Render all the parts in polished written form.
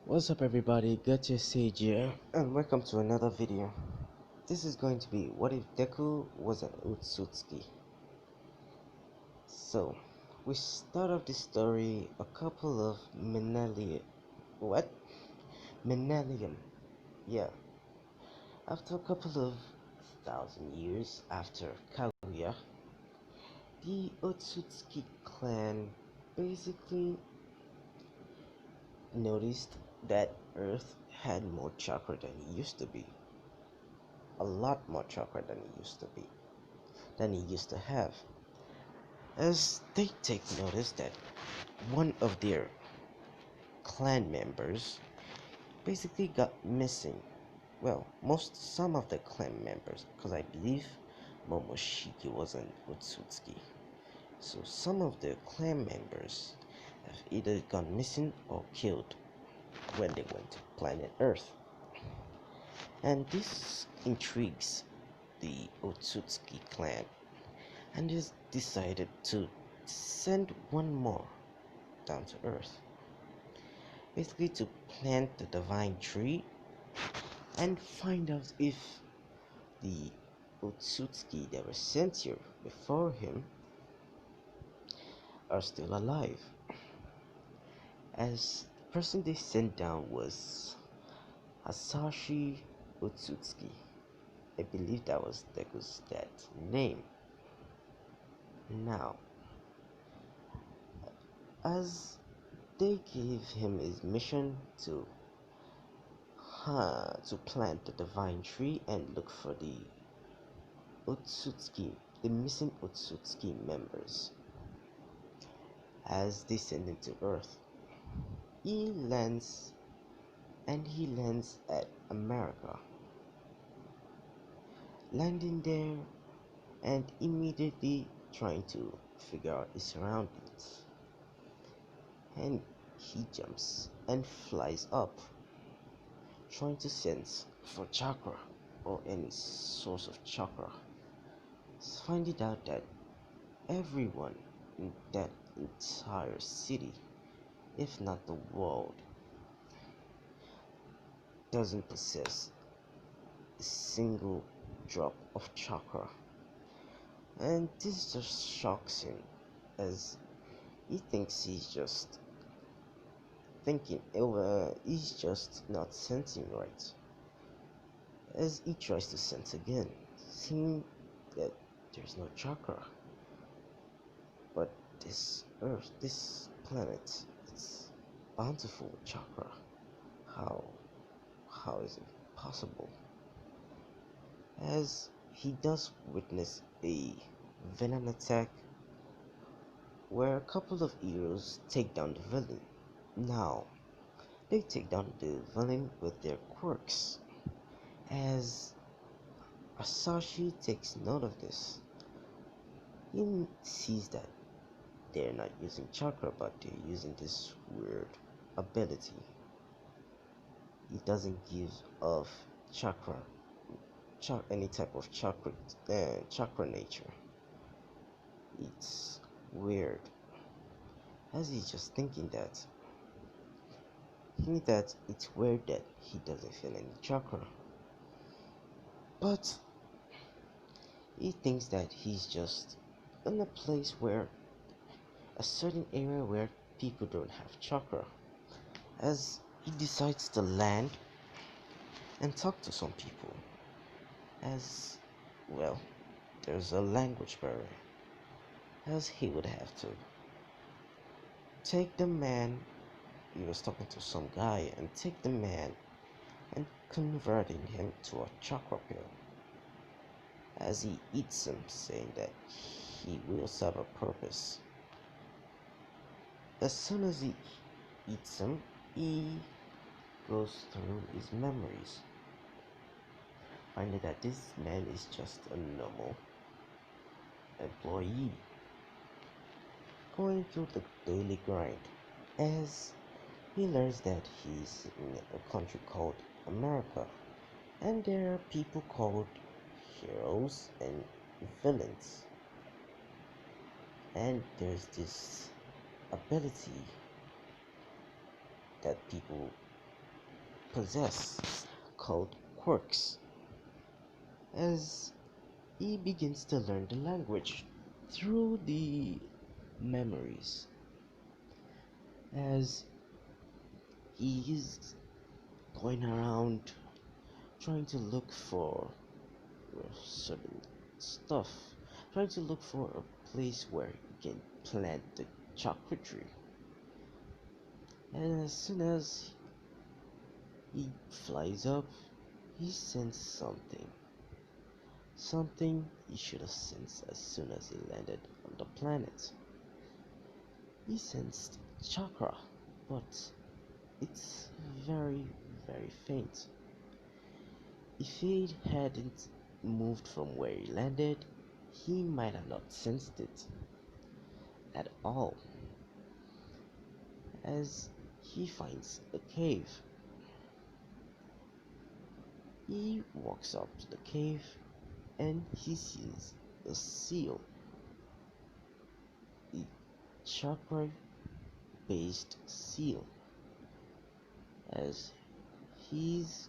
What's up everybody, good to see you and welcome to another video. This is going to be what if Deku was an otutsuki. So, we start off the story a couple of what? Millennium. Yeah. After a couple of thousand years after Kaguya, the Otsutsuki clan basically noticed that Earth had more chakra than it used to be. A lot more chakra than he used to have, as they take notice that one of their clan members basically got missing. Well, some of the clan members, because I believe Momoshiki was an Otsutsuki. So some of the clan members have either gone missing or killed when they went to planet Earth. And this intrigues the Otsutsuki clan, and just decided to send one more down to Earth, basically to plant the divine tree and find out if the Otsutsuki that were sent here before him are still alive. As the person they sent down was Hasashi Otsutsuki. I believe that was Deku's dad's name. Now, as they gave him his mission to plant the divine tree and look for the Otsutsuki, the missing Otsutsuki members, as they send him to Earth. He lands at America, landing there and immediately trying to figure out his surroundings. And he jumps and flies up, trying to sense for chakra or any source of chakra, finding out that everyone in that entire city, if not the world, doesn't possess a single drop of chakra. And this just shocks him, as he thinks he's just not sensing right. As he tries to sense again, seeing that there's no chakra. But this Earth, this planet, it's bountiful with chakra. How is it possible? As he does witness a venom attack where a couple of heroes take down the villain. Now, they take down the villain with their quirks. As Asashi takes note of this, he sees that they're not using chakra, but they're using this weird ability. It doesn't give off chakra, any type of chakra nature. It's weird. As he's just thinking that it's weird that he doesn't feel any chakra, but he thinks that he's just in a place where a certain area where people don't have chakra, as he decides to land and talk to some people. As well, there's a language barrier, as he would have to take the man. He was talking to some guy and take the man and converting him to a chakra pill, as he eats him, saying that he will serve a purpose. As soon as he eats him, he goes through his memories, finding that this man is just a normal employee going through the daily grind, as he learns that he's in a country called America, and there are people called heroes and villains, and there's this ability that people possess called quirks. As he begins to learn the language through the memories, as he is going around trying to look for certain stuff, trying to look for a place where he can plant the chakra tree. And as soon as he flies up, he sensed something he should have sensed as soon as he landed on the planet. He sensed chakra, but it's very, very faint. If he hadn't moved from where he landed, he might have not sensed it at all. As he finds a cave, he walks up to the cave and he sees a seal, a chakra based seal, as he's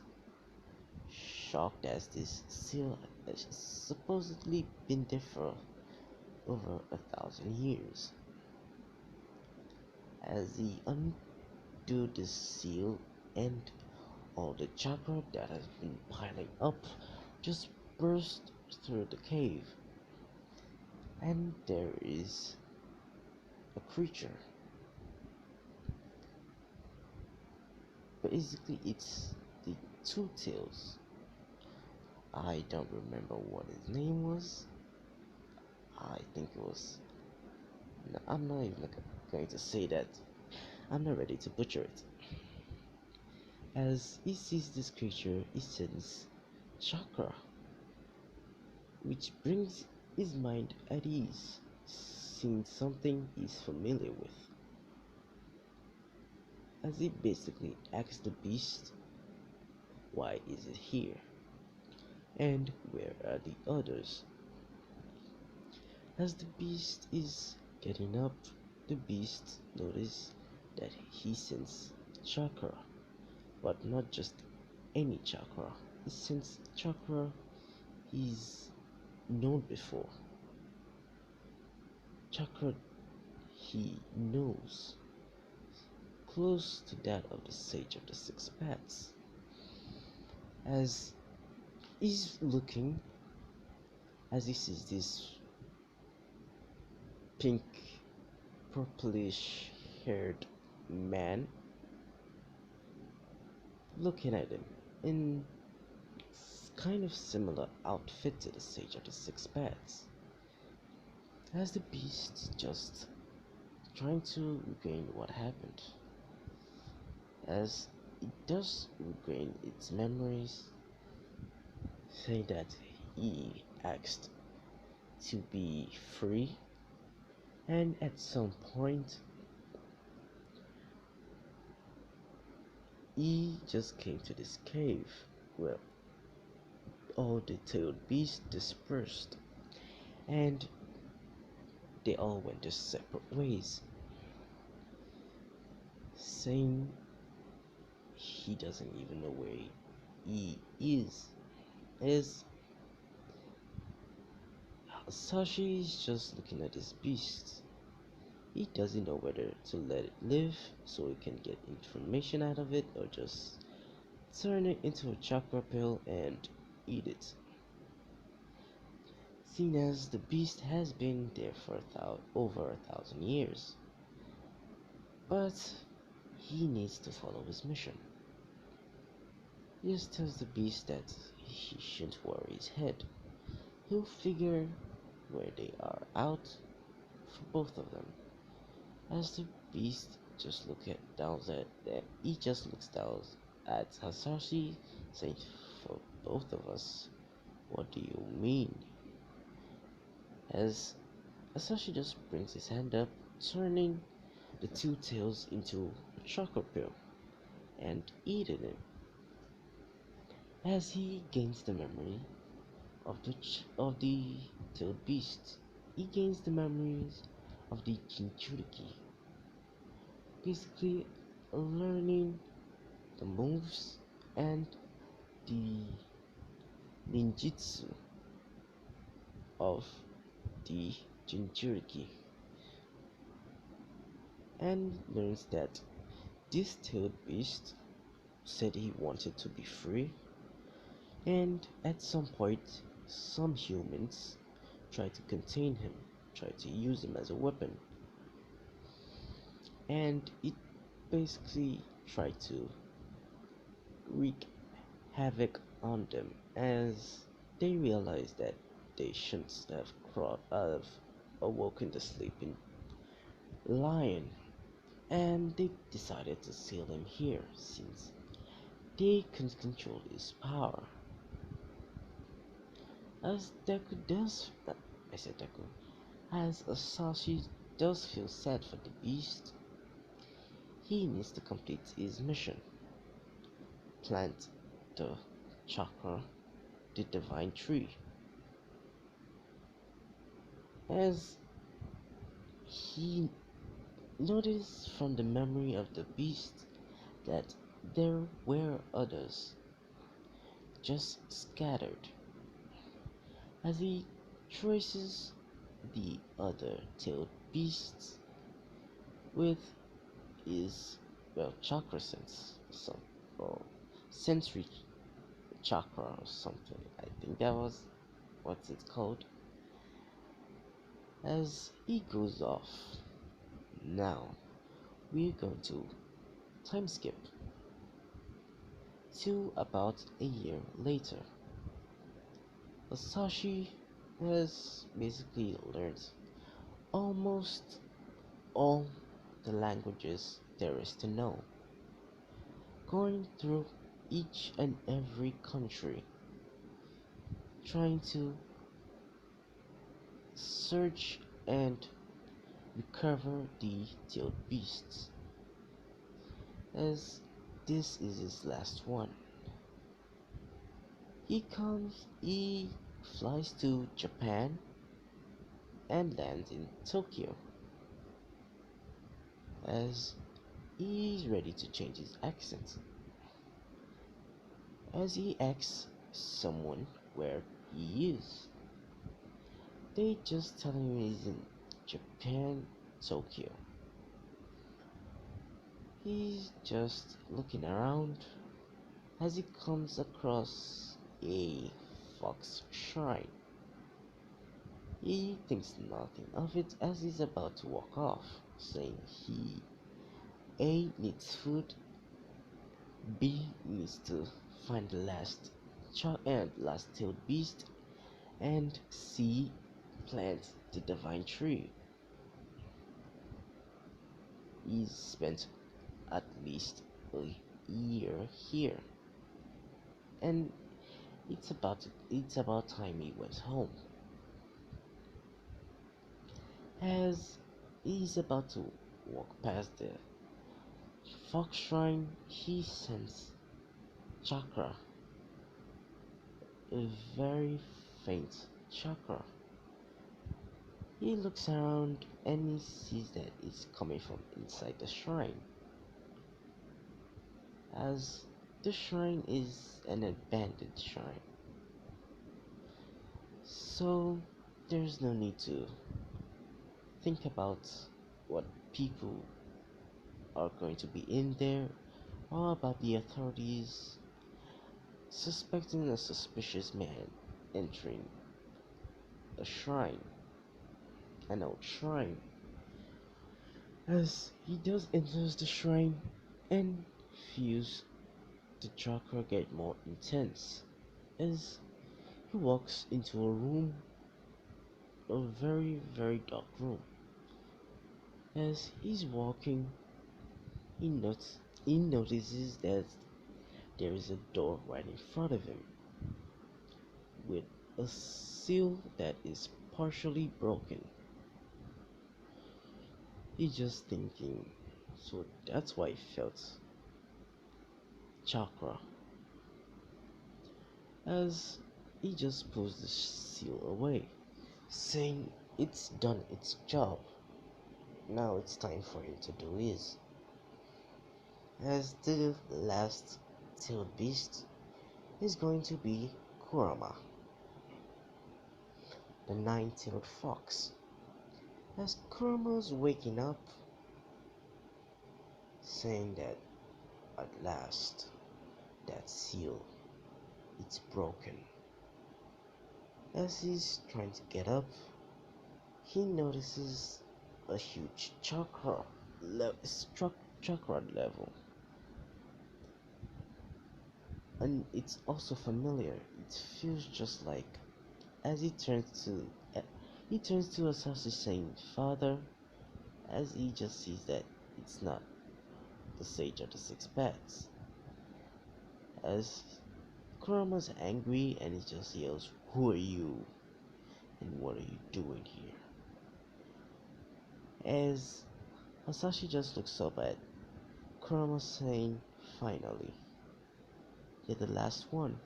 shocked as this seal has supposedly been there for over 1,000 years. As he undo the seal, and all the chakra that has been piling up just burst through the cave, and there is a creature. Basically, it's the Two Tails. I don't remember what his name was. I think it was. No, I'm not even going to say that. I'm not ready to butcher it. As he sees this creature, he senses chakra, which brings his mind at ease, seeing something he's familiar with. As he basically asks the beast, why is it here? And where are the others? As the beast is getting up, the beast notices that he senses chakra, but not just any chakra. He senses chakra he's known before, chakra he knows, close to that of the Sage of the Six Paths. As he's looking, as he sees this pink, purplish haired man looking at him in kind of similar outfit to the Sage of the Six Paths, as the beast just trying to regain what happened. As it does regain its memories, saying that he asked to be free, and at some point he just came to this cave where all the tailed beasts dispersed, and they all went their separate ways, saying he doesn't even know where he is. As Sashi is just looking at this beast, he doesn't know whether to let it live so he can get information out of it, or just turn it into a chakra pill and eat it, seeing as the beast has been there for over 1,000 years. But he needs to follow his mission. He just tells the beast that he shouldn't worry his head. He'll figure where they are out for both of them. As the beast just he just looks down at Hasashi, saying, "For both of us, what do you mean?" As Hasashi just brings his hand up, turning the two tails into a chocolate pill and eating it. As he gains the memory of the tailed beast, he gains the memories of the Jinchuriki, basically learning the moves and the ninjutsu of the Jinchuriki, and learns that this tailed beast said he wanted to be free, and at some point, some humans tried to contain him, tried to use him as a weapon, and it basically tried to wreak havoc on them as they realized that they shouldn't have awoken the sleeping lion, and they decided to seal him here since they can control his power. As Deku does, I said Deku, as Asashi does feel sad for the beast, he needs to complete his mission, plant the chakra, the divine tree. As he noticed from the memory of the beast that there were others just scattered. As he traces the other tailed beasts with his chakra sense, some or sensory chakra or something. I think that was what's it called. As he goes off, now we're going to time skip to about a year later. Asashi has basically learned almost all the languages there is to know, going through each and every country, trying to search and recover the tailed beasts, as this is his last one. He flies to Japan and lands in Tokyo, as he's ready to change his accent. As he asks someone where he is, they just tell him he's in Japan, Tokyo. He's just looking around as he comes across a fox shrine. He thinks nothing of it as he's about to walk off, saying he A needs food, B needs to find the last tailed beast, and C plant the divine tree. He's spent at least a year here, and it's about time he went home. As he's about to walk past the fox shrine, he senses chakra, a very faint chakra. He looks around and he sees that it's coming from inside the shrine, as the shrine is an abandoned shrine. So there's no need to think about what people are going to be in there or about the authorities suspecting a suspicious man entering a shrine, an old shrine. As he does enters the shrine and feels the chakra get more intense, as he walks into a room, a very very dark room. As he's walking, he notices that there is a door right in front of him with a seal that is partially broken. He's just thinking, so that's why he felt chakra. As he just pulls the seal away, saying it's done its job. Now it's time for him to do his. As the last eight-tailed beast is going to be Kurama, the nine-tailed fox. As Kurama's waking up, saying that at last that seal, it's broken. As he's trying to get up, he notices a huge chakra level, and it's also familiar. It feels just like as he turns to Asashi saying, "Father," as he just sees that it's not the Sage of the Six Paths. As Kurama's angry and he just yells, "Who are you? And what are you doing here?" As Asashi just looks up at Kurama saying, "Finally, you're the last one.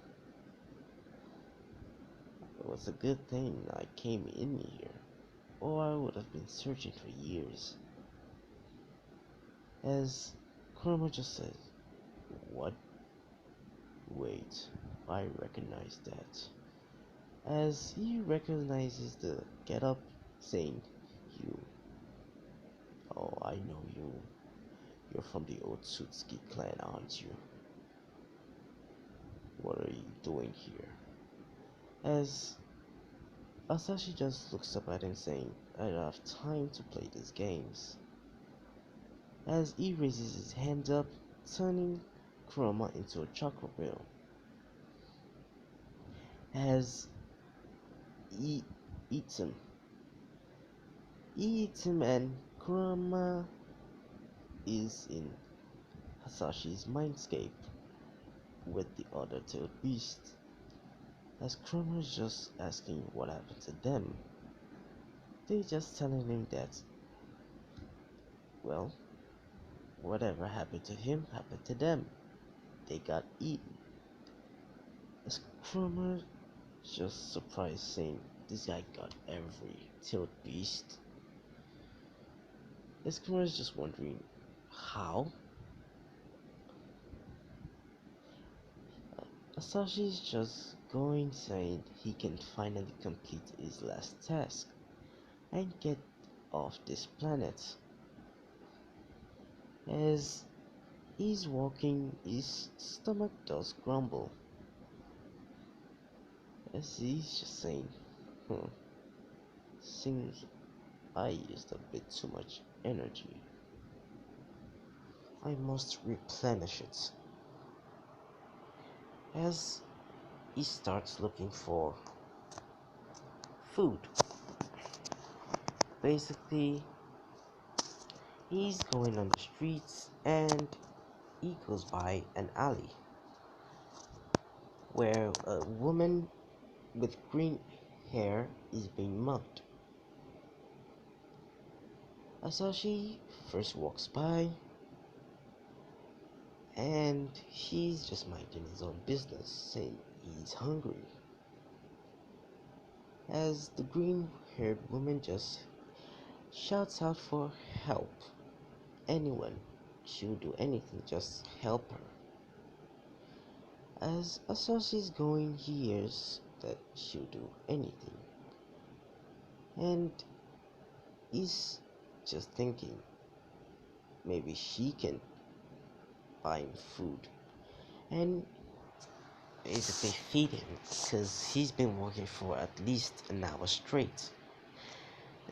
It was a good thing I came in here, or I would have been searching for years." As Kurama just says, "What? Wait, I recognize that." As he recognizes the get up, saying, "You, oh, I know you. You're from the Otutsuki clan, aren't you? What are you doing here?" As Asashi just looks up at him saying, "I don't have time to play these games." As he raises his hand up, turning Kurama into a chakra wheel. As he eats him. He eats him and Kurama is in Hasashi's mindscape with the other tailed beast. As Kurama is just asking what happened to them, they just telling him that, well, whatever happened to him happened to them. They got eaten. As Kurama just surprised, saying, "This guy got every tailed beast." As Kurama is just wondering how. Asashi's just going, saying he can finally complete his last task and get off this planet. As he's walking, his stomach does grumble. As he's just saying, seems I used a bit too much energy. I must replenish it." As he starts looking for food. Basically, he's going on the streets and he goes by an alley where a woman with green hair is being mugged. Asashi first walks by and he's just minding his own business, saying he's hungry. As the green haired woman just shouts out for help. Anyone, she'll do anything, just help her. As Asashi's going, he hears that she'll do anything, and he's just thinking maybe she can buy him food and basically feed him, because he's been working for at least an hour straight.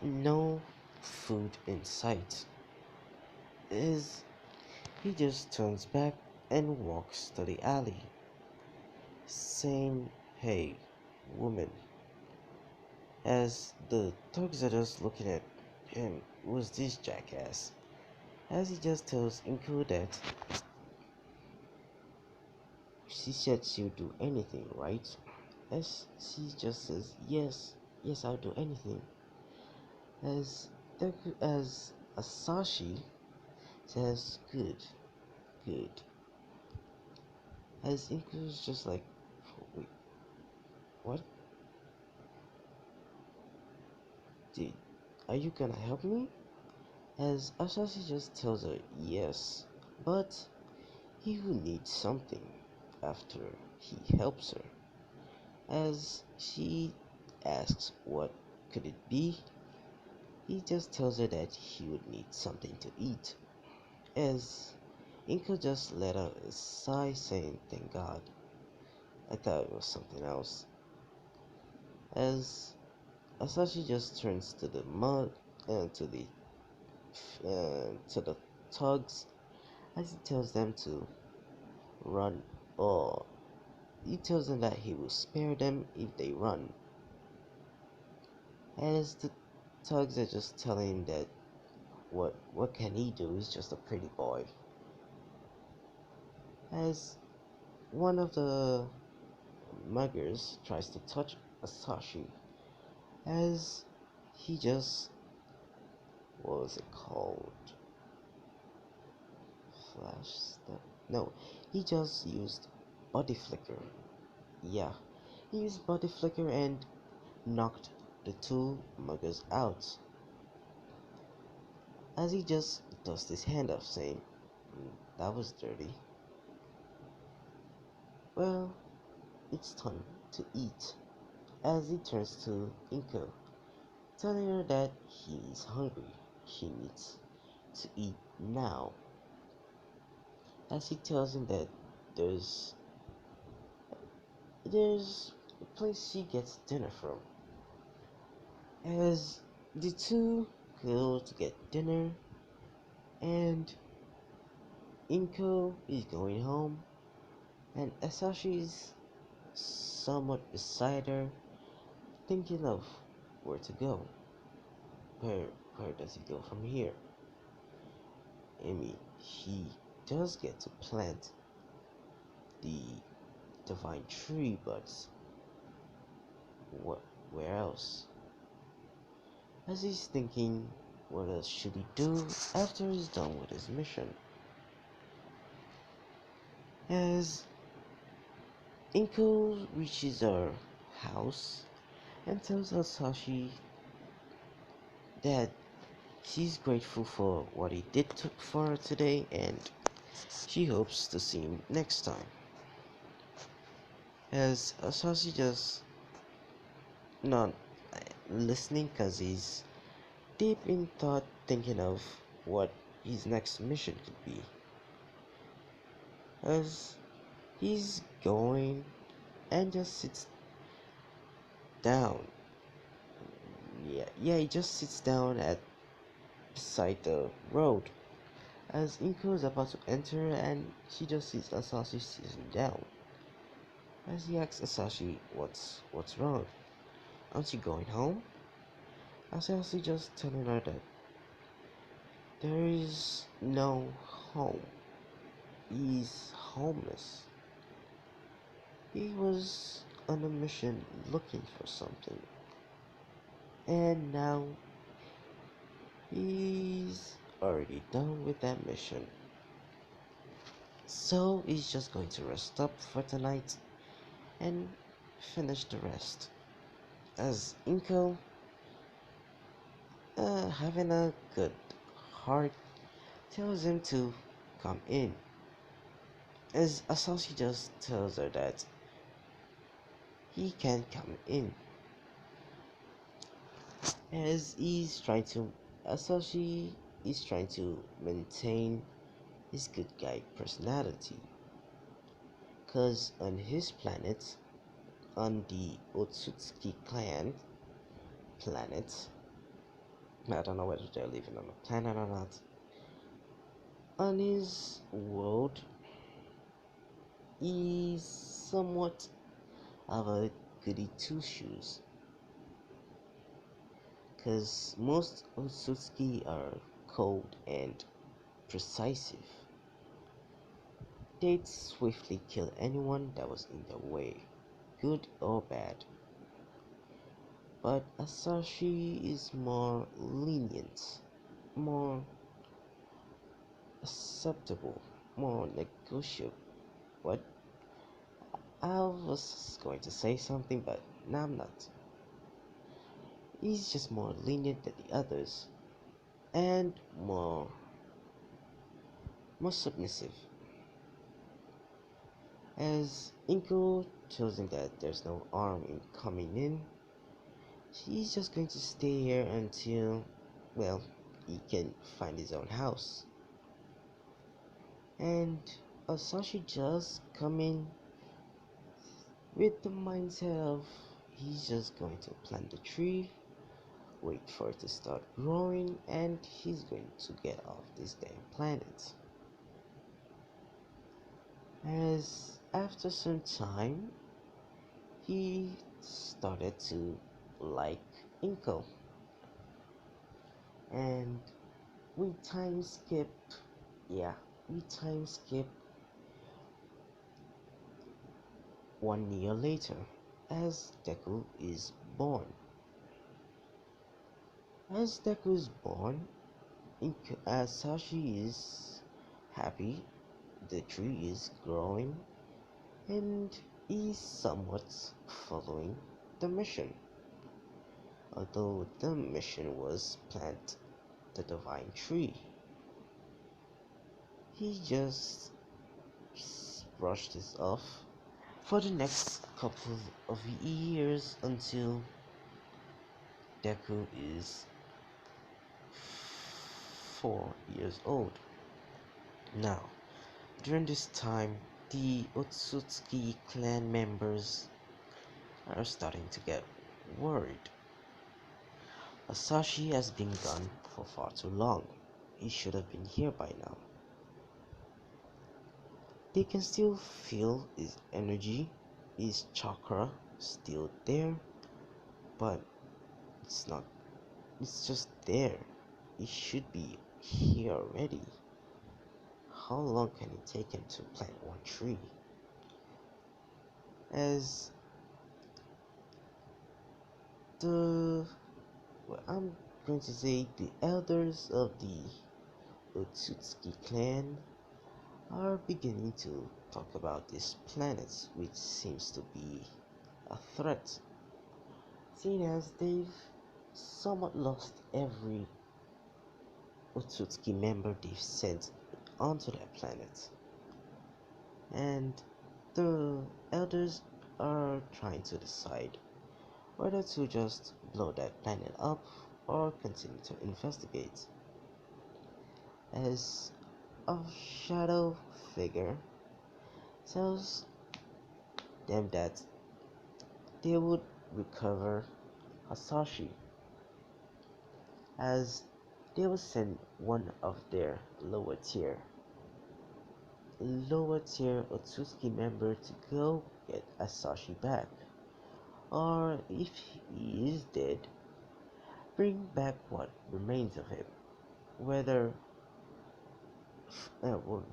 No food in sight. As he just turns back and walks to the alley, saying, "Hey, woman." As the thugs are just looking at him, "Who's this jackass?" As he just tells Inku that she said she'll do anything, right? As she just says, "Yes, yes, I'll do anything." As Asashi says, "Good, good." As Inku is just like, "Wait, what? Did, are you gonna help me?" As Asashi just tells her, "Yes, but you need something." after he helps her. As she asks what could it be, he just tells her that he would need something to eat. As Inko just let out a sigh saying, "Thank God, I thought it was something else." As Asashi just turns to the mud and to the thugs as he tells them to run, or he tells them that he will spare them if they run. As the thugs are just telling him that what can he do? He's just a pretty boy. As one of the muggers tries to touch Asashi, as he just, what was it called? Flash step? No, he just used body flicker. Yeah, he used body flicker and knocked the two muggers out. As he just dusts his hand off, saying, That was dirty." Well, it's time to eat. As he turns to Inko, telling her that he is hungry. He needs to eat now. As he tells him that there's there's a place she gets dinner from. As the two go to get dinner, and Inko is going home, and Asashi is somewhat beside her, thinking of where to go. Where where does he go from here? I mean, he does get to plant the divine tree, but what? Where else? As he's thinking, what else should he do after he's done with his mission? As Inko reaches her house and tells Asashi that she's grateful for what he did for her today, and she hopes to see him next time. As Asashi just not listening because he's deep in thought, thinking of what his next mission could be. As he's going and just sits down. Yeah, he just sits down at beside the road. As Inko is about to enter, and she just sees Asashi sitting down. As he asks Asashi, what's wrong? Aren't you going home? Asashi just telling her that there is no home. He's homeless. He was on a mission looking for something, and now he's already done with that mission. So he's just going to rest up for tonight and finish the rest. As Inko, having a good heart, tells him to come in. As Asashi just tells her that he can come in. As Asashi is trying to maintain his good guy personality. Cause on his planet, on the Otutsuki clan planet, I don't know whether they're living on a planet or not. On his world, he's somewhat of a goody two shoes. Cause most Otutsuki are cold and precisive. They'd swiftly kill anyone that was in their way, good or bad. But Asashi is more lenient, more acceptable, more negotiable. What? I was going to say something, but now I'm not. He's just more lenient than the others, and more submissive. As Inko tells him that there's no harm in coming in, he's just going to stay here until, well, he can find his own house. And Asashi just come in with the mindset of he's just going to plant the tree, wait for it to start growing, and he's going to get off this damn planet. As after some time, he started to like Inko, and we time skip, yeah, we time skip 1 year later as Deku is born. As Deku is born, as Sashi is happy, the tree is growing and is somewhat following the mission. Although the mission was plant the divine tree, he just brushed this off for the next couple of years until Deku is 4 years old. Now, during this time, the Otutsuki clan members are starting to get worried. Asashi has been gone for far too long. He should have been here by now. They can still feel his energy, his chakra still there, but it's not, it's just there. It should be here already. How long can it take him to plant one tree? As the, well, I'm going to say the elders of the Otutsuki clan are beginning to talk about this planet, which seems to be a threat, seeing as they've somewhat lost every Otutsuki member they've sent onto that planet. And the elders are trying to decide whether to just blow that planet up or continue to investigate. As a shadow figure tells them that they would recover Hasashi, as they will send one of their lower tier Otsuki member to go get Asashi back, or if he is dead, bring back what remains of him, whether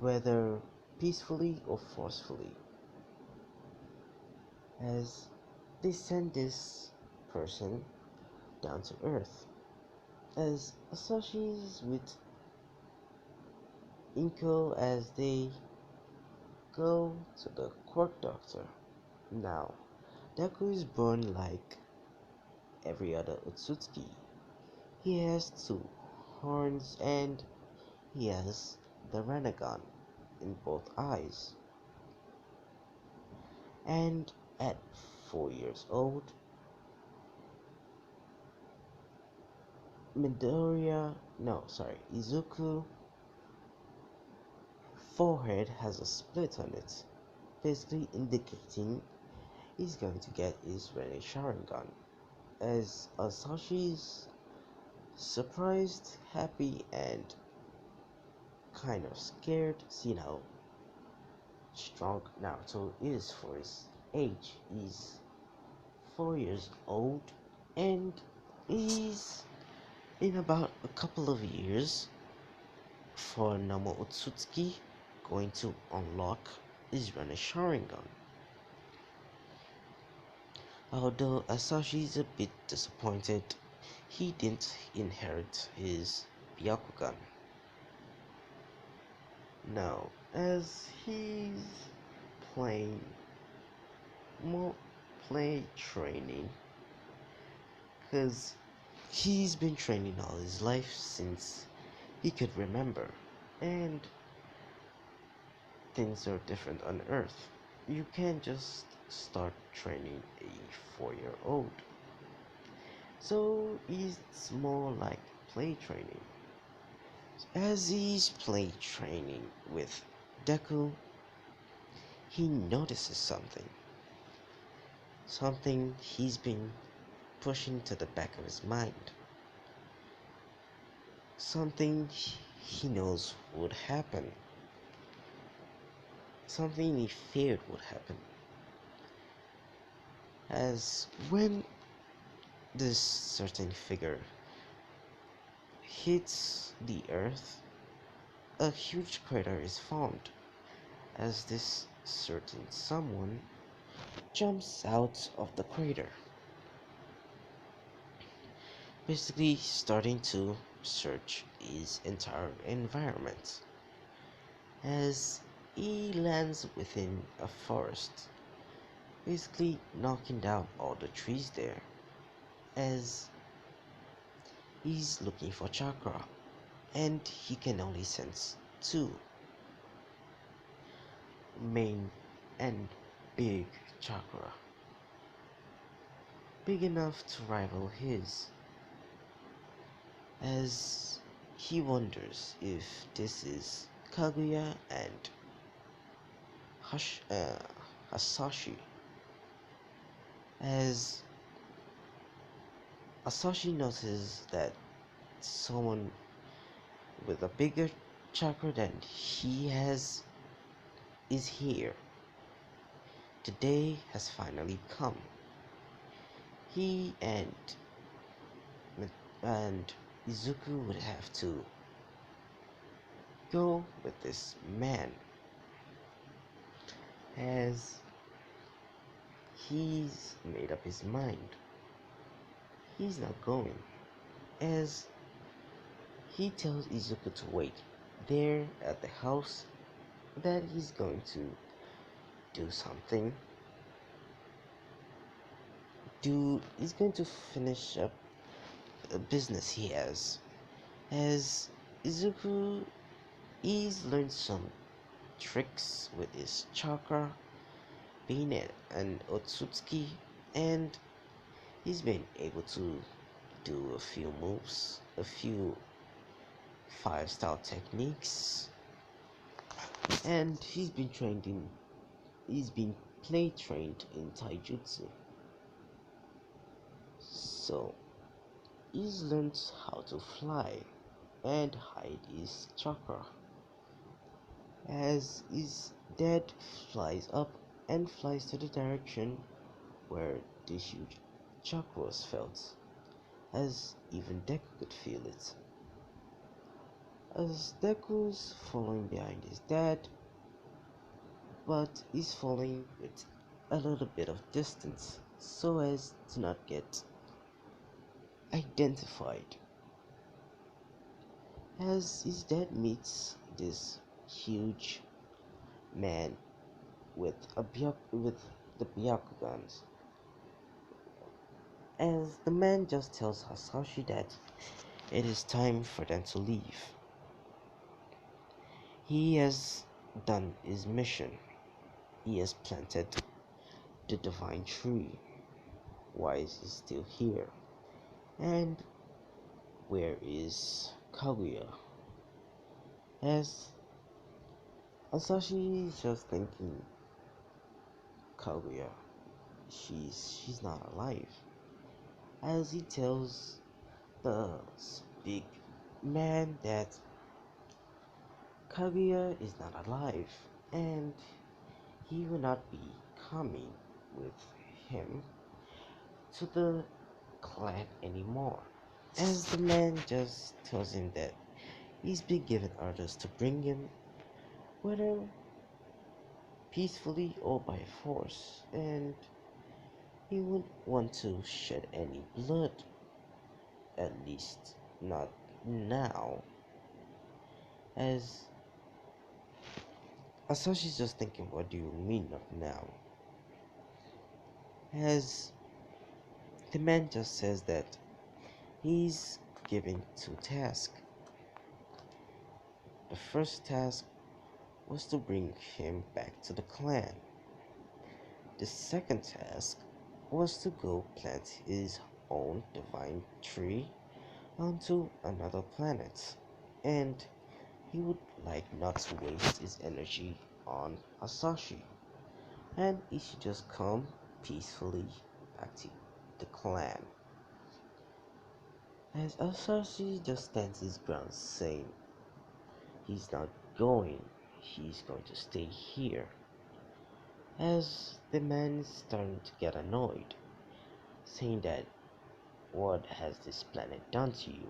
whether peacefully or forcefully. As they send this person down to earth, as Asashi is with Inko as they go to the quirk doctor. Now, Deku is born like every other Otsutsuki. He has two horns and he has the Renegon in both eyes. And at 4 years old, Izuku forehead has a split on it, basically indicating he's going to get his Rene Sharingan. As Asashi's surprised, happy, and kind of scared, seeing how strong Naruto is for his age. He's 4 years old, and he's in about a couple of years for normal Otsutsuki going to unlock his Rene Sharingan. Although Asashi is a bit disappointed, he didn't inherit his Byakugan. Now, as he's playing more play training, because he's been training all his life since he could remember, and things are different on Earth. you can't just start training a 4-year old. So it's more like play training. As he's play training with Deku, he notices something he's been pushing to the back of his mind, something he knows would happen, something he feared would happen. As when this certain figure hits the earth, a huge crater is formed as this certain someone jumps out of the crater, basically starting to search his entire environment. As he lands within a forest, basically knocking down all the trees there, as he's looking for chakra, and he can only sense two main and big chakra, big enough to rival his, as he wonders if this is Kaguya and Hash, uh, Hasashi, as Asashi notices that someone with a bigger chakra than he has is here. The day has finally come. He and Izuku would have to go with this man, as he's made up his mind. He's not going, as he tells Izuku to wait there at the house, that he's going to do something. He's going to finish up a business he has, as Izuku he's learned some tricks with his chakra, being an otutsuki, and he's been able to do a few moves, a few fire style techniques, and he's been play trained in taijutsu. So he's learned how to fly and hide his chakra, as his dad flies up and flies to the direction where the huge chakra was felt, as even Deku could feel it. As Deku's following behind his dad, but he's following with a little bit of distance so as to not get identified. As his dad meets this huge man with with the Byakugans, as the man just tells Hasashi that it is time for them to leave. He has done his mission. He has planted the divine tree. Why is he still here? And where is Kaguya? As Asashi is just thinking, Kaguya, she's not alive. As he tells the big man that Kaguya is not alive, and he will not be coming with him to the clan anymore. As the man just tells him that he's been given orders to bring him, whether peacefully or by force, and he wouldn't want to shed any blood, at least not now. As Asashi's just thinking, what do you mean not now? As the man just says that he's given two tasks. The first task was to bring him back to the clan, The second task was to go plant his own divine tree onto another planet, and he would like not to waste his energy on Asashi, and he should just come peacefully back to the clan. As Asashi just stands his ground saying he's not going, he's going to stay here. As the man is starting to get annoyed, saying that what has this planet done to you?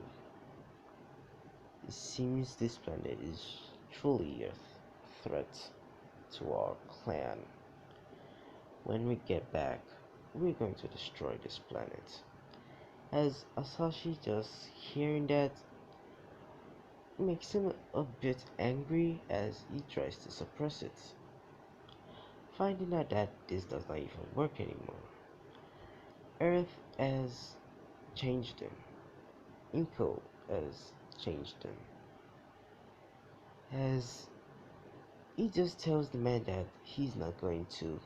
It seems this planet is truly a threat to our clan. When we get back, we're going to destroy this planet. As Asashi just hearing that makes him a bit angry as he tries to suppress it, finding out that this does not even work anymore. Earth has changed him. Inko has changed him. As he just tells the man that he's not going to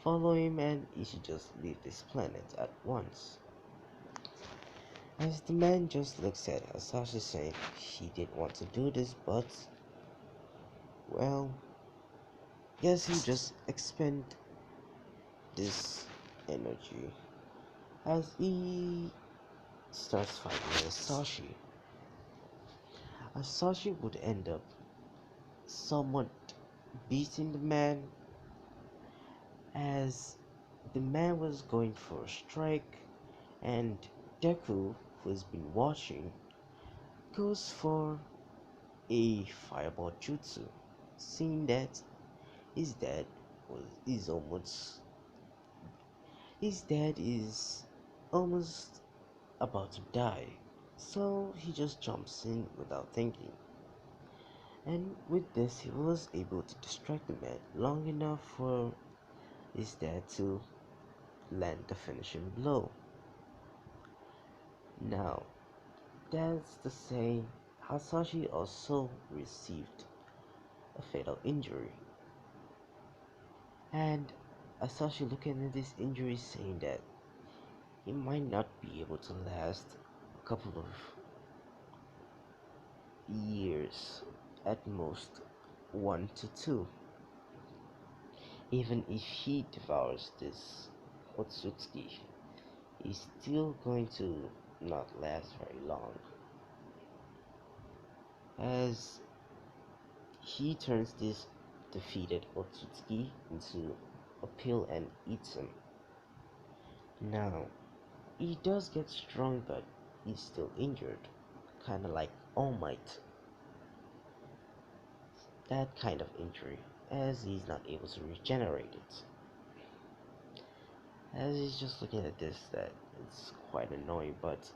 follow him and he should just leave this planet at once. As the man just looks at Asashi saying he didn't want to do this, but well, guess he just expend this energy as he starts fighting with Asashi. Asashi would end up somewhat beating the man as the man was going for a strike, and Deku, who has been watching, goes for a fireball jutsu, seeing that his dad was is almost his dad is almost about to die. So he just jumps in without thinking. And with this he was able to distract the man long enough for his dad to land the finishing blow. Now, that's to say, Hasashi also received a fatal injury. And Hasashi looking at this injury saying that he might not be able to last a couple of years, at most 1 to 2. Even if he devours this otutsuki, he's still going to not last very long, as he turns this defeated otutsuki into a pill and eats him. Now, he does get strong, but he's still injured, kinda like All Might. That kind of injury, as he's not able to regenerate it. As he's just looking at this, that it's quite annoying, but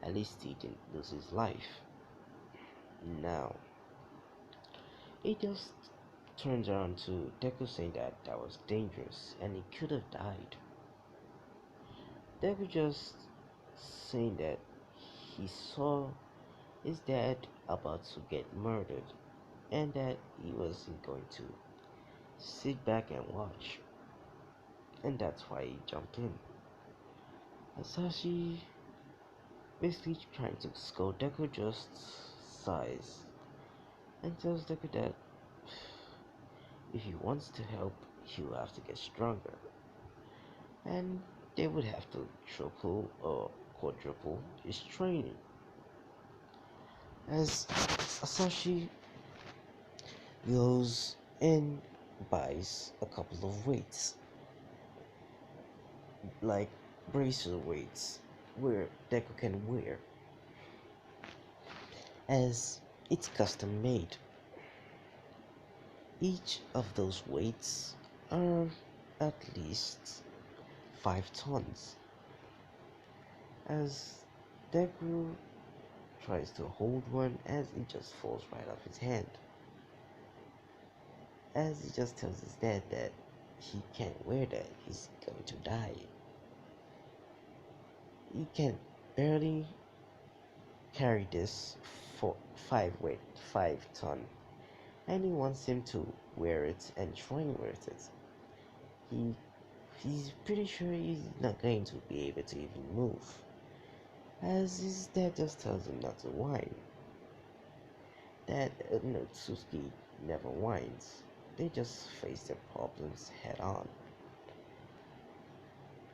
at least he didn't lose his life. Now, he just turns around to Deku saying that that was dangerous and he could have died. Deku just saying that he saw his dad about to get murdered and that he wasn't going to sit back and watch, and that's why he jumped in. Asashi, basically trying to scold Deku, just sighs and tells Deku that if he wants to help, he will have to get stronger, and they would have to triple or quadruple his training. As Asashi goes and buys a couple of weights, like bracer weights, where Deku can wear, as it's custom made. Each of those weights are at least 5 tons. As Deku tries to hold one, as it just falls right off his hand. As he just tells his dad that he can't wear that, he's going to die. He can barely carry this for 5 ton, and he wants him to wear it and train with it. he he's pretty sure he's not going to be able to even move, as his dad just tells him not to whine. That otutsuki never whines. They just face their problems head on.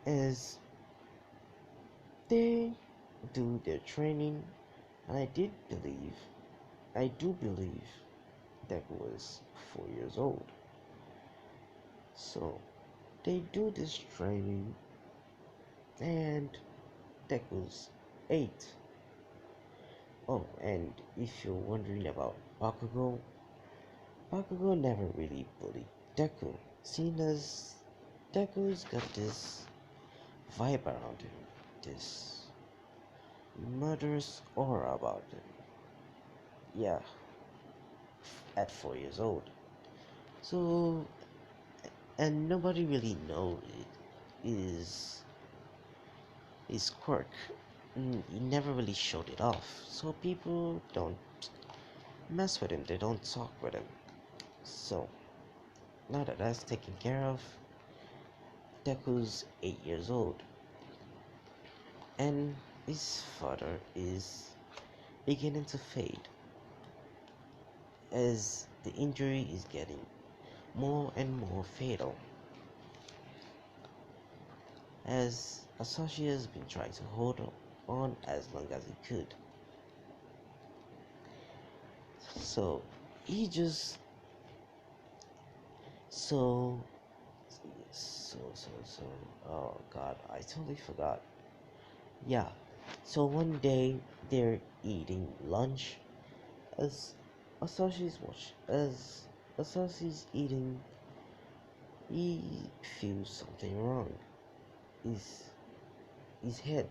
As they do their training, and I do believe that was 4 years old. So they do this training, and that was 8. Oh, and if you're wondering about Bakugo never really bullied Deku, seeing as Deku's got this vibe around him, this murderous aura about him. Yeah, at 4 years old. So, and nobody really knows it is his quirk. He never really showed it off, so people don't mess with him, they don't talk with him. So, now that that's taken care of, Deku's 8 years old, and his father is beginning to fade as the injury is getting more and more fatal, as Asashi has been trying to hold on as long as he could. So he just so so oh god, I totally forgot. Yeah. So one day they're eating lunch as as Asashi's eating, he feels something wrong. His his head,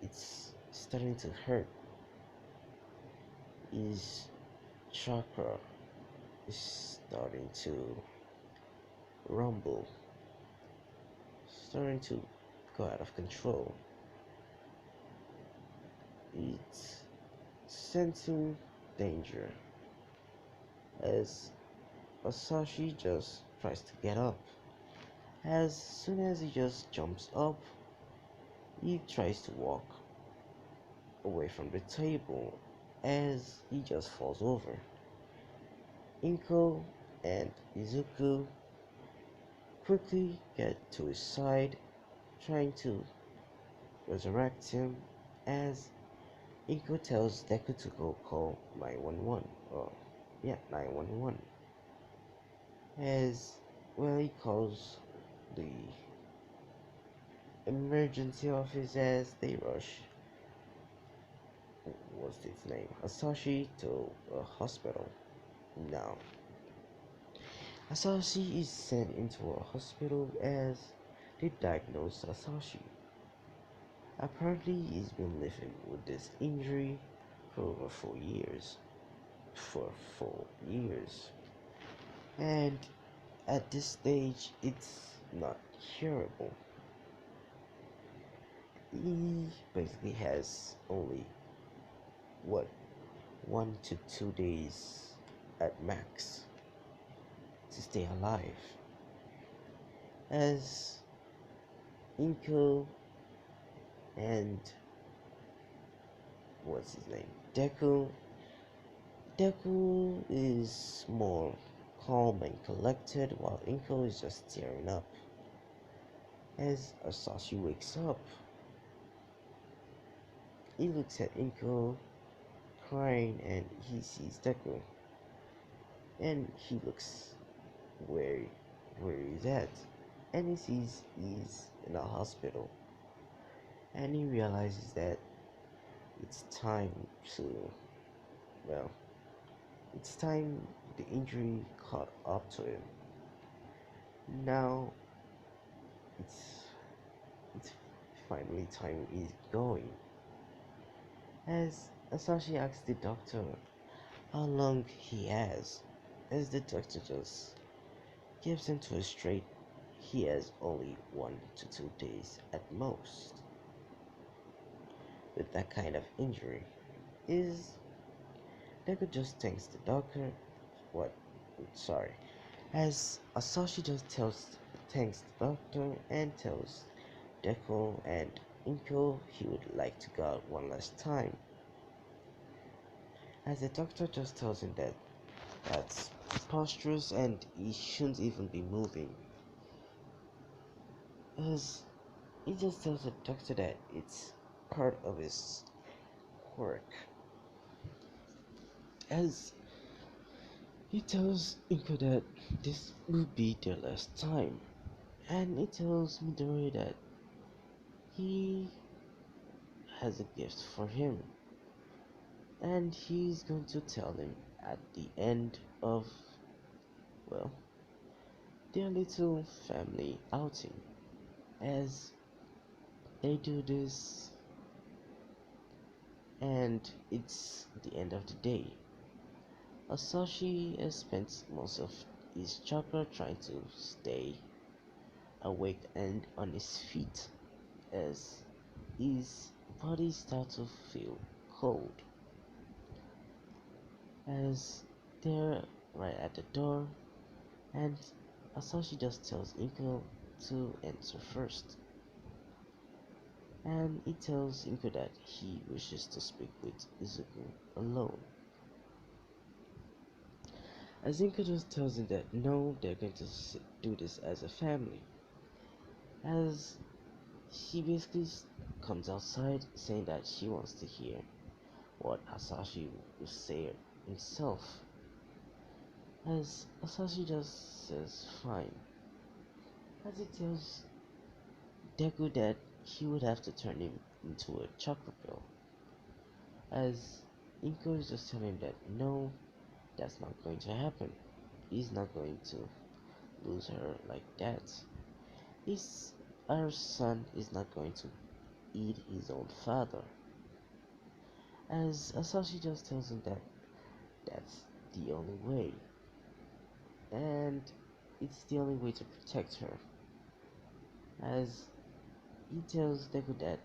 it's starting to hurt. His chakra is starting to rumble, starting to go out of control. It's sensing danger as Asashi just tries to get up. As soon as he just jumps up, he tries to walk away from the table as he just falls over. Inko and Izuku quickly get to his side, trying to resurrect him as Inko tells Deku to go call 911. Or, yeah, 911. As well, he calls the emergency office as they rush, what's his name, Asashi, to a hospital. Now, Asashi is sent into a hospital as they diagnose Asashi. Apparently, he's been living with this injury for over 4 years. For 4 years. And at this stage, it's not curable. He basically has only, what, 1 to 2 days at max to stay alive. As Inko and what's his name? Deku is more calm and collected while Inko is just tearing up. As Asashi wakes up, he looks at Inko crying and he sees Deku. And he looks where he's at, and he sees he's in a hospital, and he realizes that it's time to, well, it's time the injury caught up to him. Now it's it's finally time he's going. As Asashi asks the doctor how long he has, as the doctor just gives him to a straight, he has only 1 to 2 days at most. With that kind of injury, is Deku just thanks the doctor. What? Sorry. As Asashi just thanks the doctor and tells Deku and Inko he would like to go out one last time. As the doctor just tells him that that's preposterous and he shouldn't even be moving. As he just tells the doctor that it's part of his work. As he tells Inko that this will be their last time. And he tells Midori that he has a gift for him. And he's going to tell him at the end of, well, their little family outing. As they do this, and it's the end of the day. Asashi has spent most of his chakra trying to stay awake and on his feet as his body starts to feel cold. As they're right at the door, and Asashi just tells Inko to enter first. And he tells Inko that he wishes to speak with Izuku alone. As Inko just tells him that no, they're going to do this as a family. As she basically comes outside saying that she wants to hear what Asashi will say himself. As Asashi just says fine. As he tells Deku that he would have to turn him into a chakra pill. As Inko is just telling him that no, that's not going to happen. He's not going to lose her like that. Our son is not going to eat his own father. As Asashi just tells him that that's the only way. And it's the only way to protect her. As he tells Deku that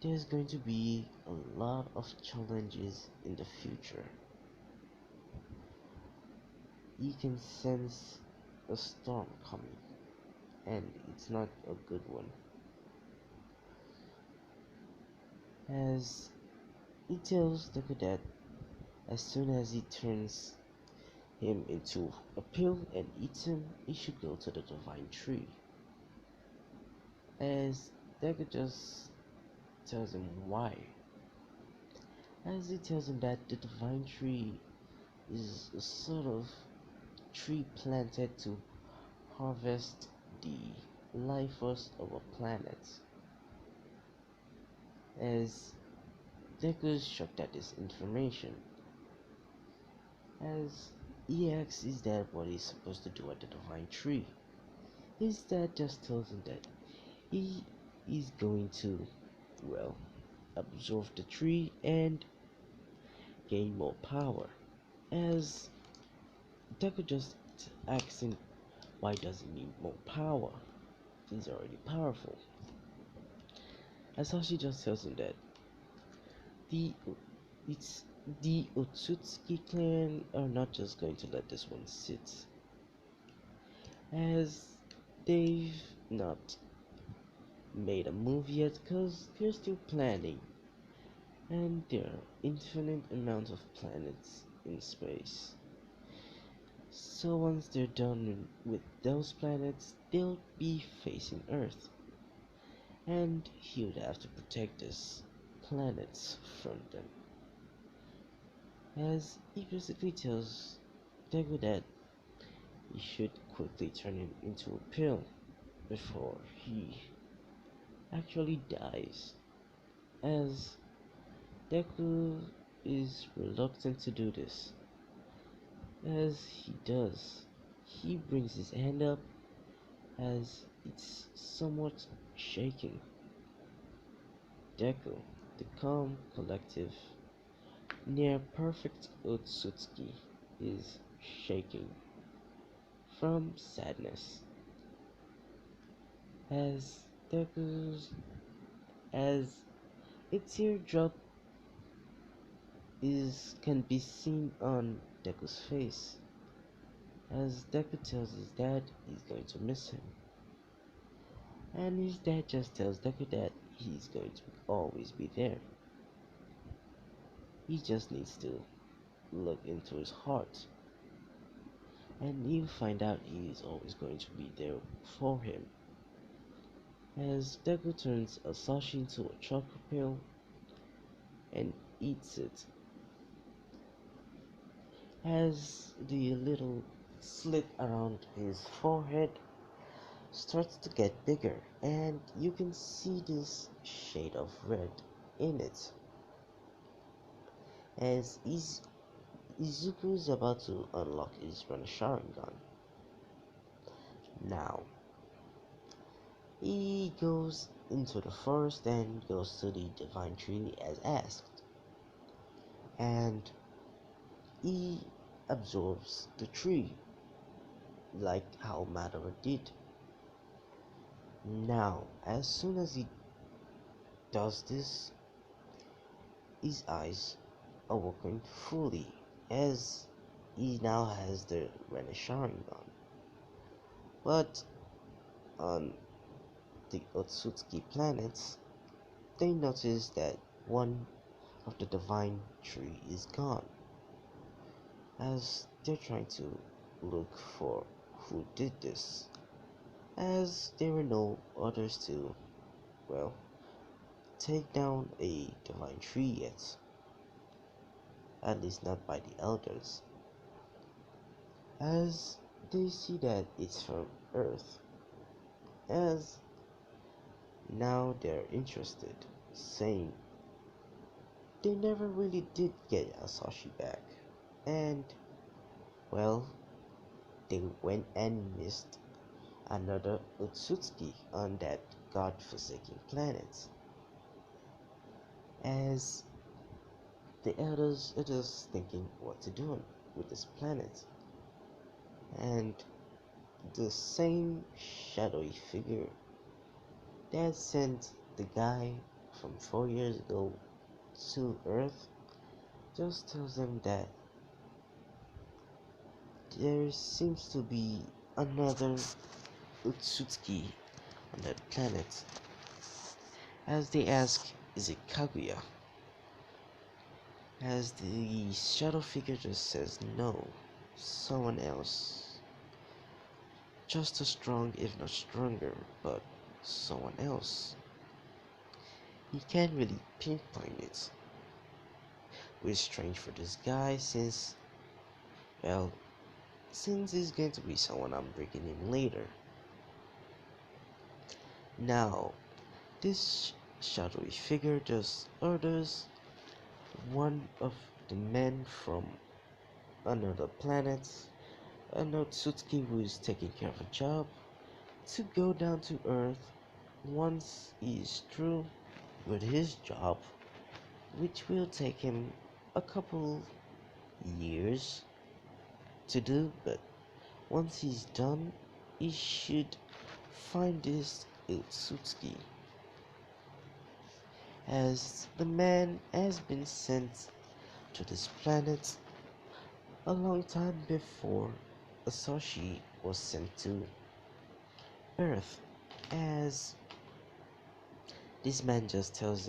there's going to be a lot of challenges in the future. He can sense a storm coming, and it's not a good one. As he tells Deku that as soon as he turns him into a pill and eats him, he should go to the divine tree. As Deku just tells him why. As he tells him that the divine tree is a sort of tree planted to harvest the life force of a planet. As Deku is shocked at this information. As he asks is that what he's supposed to do at the divine tree. His dad just tells him that he is going to, well, absorb the tree and gain more power. As Deku just asks him why does he need more power? He's already powerful. As Hashi just tells him that the it's the Otutsuki clan are not just going to let this one sit, as they've not made a move yet because they're still planning, and there are infinite amounts of planets in space. So once they're done with those planets, they'll be facing Earth, and he would have to protect these planets from them. As he basically tells Deku that he should quickly turn him into a pill before he actually dies. As Deku is reluctant to do this, as he does, he brings his hand up as it's somewhat shaking. Deku, the calm, collective, near perfect Otutsuki, is shaking from sadness. As Deku's as a teardrop can be seen on Deku's face, as Deku tells his dad he's going to miss him. And his dad just tells Deku that he's going to always be there. He just needs to look into his heart, and you find out he is always going to be there for him. As Deku turns a sashi into a chocolate pill and eats it, as the little slit around his forehead starts to get bigger, and you can see this shade of red in it. As Izuku is about to unlock his Sharingan. Now, he goes into the forest and goes to the divine tree as asked, and he absorbs the tree like how Madara did. Now, as soon as he does this, his eyes awaken fully as he now has the Sharingan. But on the Otutsuki planets, they notice that one of the divine tree is gone, as they're trying to look for who did this, as there were no others to, well, take down a divine tree yet, at least not by the elders, as they see that it's from Earth, as now they're interested, saying they never really did get Asashi back, and well, they went and missed another Otsutsuki on that god-forsaken planet. As the elders are just thinking what to do with this planet, and the same shadowy figure that sent the guy from 4 years ago to Earth just tells them that there seems to be another Otsutsuki on that planet. As they ask, is it Kaguya? As the shadow figure just says no, someone else. Just as strong, if not stronger, but someone else. He can't really pinpoint it, which is strange for this guy since, well, since he's going to be someone I'm bringing in later. Now, this shadowy figure just orders one of the men from another planet, an Otsutsuki who is taking care of a job, to go down to Earth once he is through with his job, which will take him a couple years to do, but once he's done, he should find this Otsutsuki, as the man has been sent to this planet a long time before Asashi was sent to Earth, as this man just tells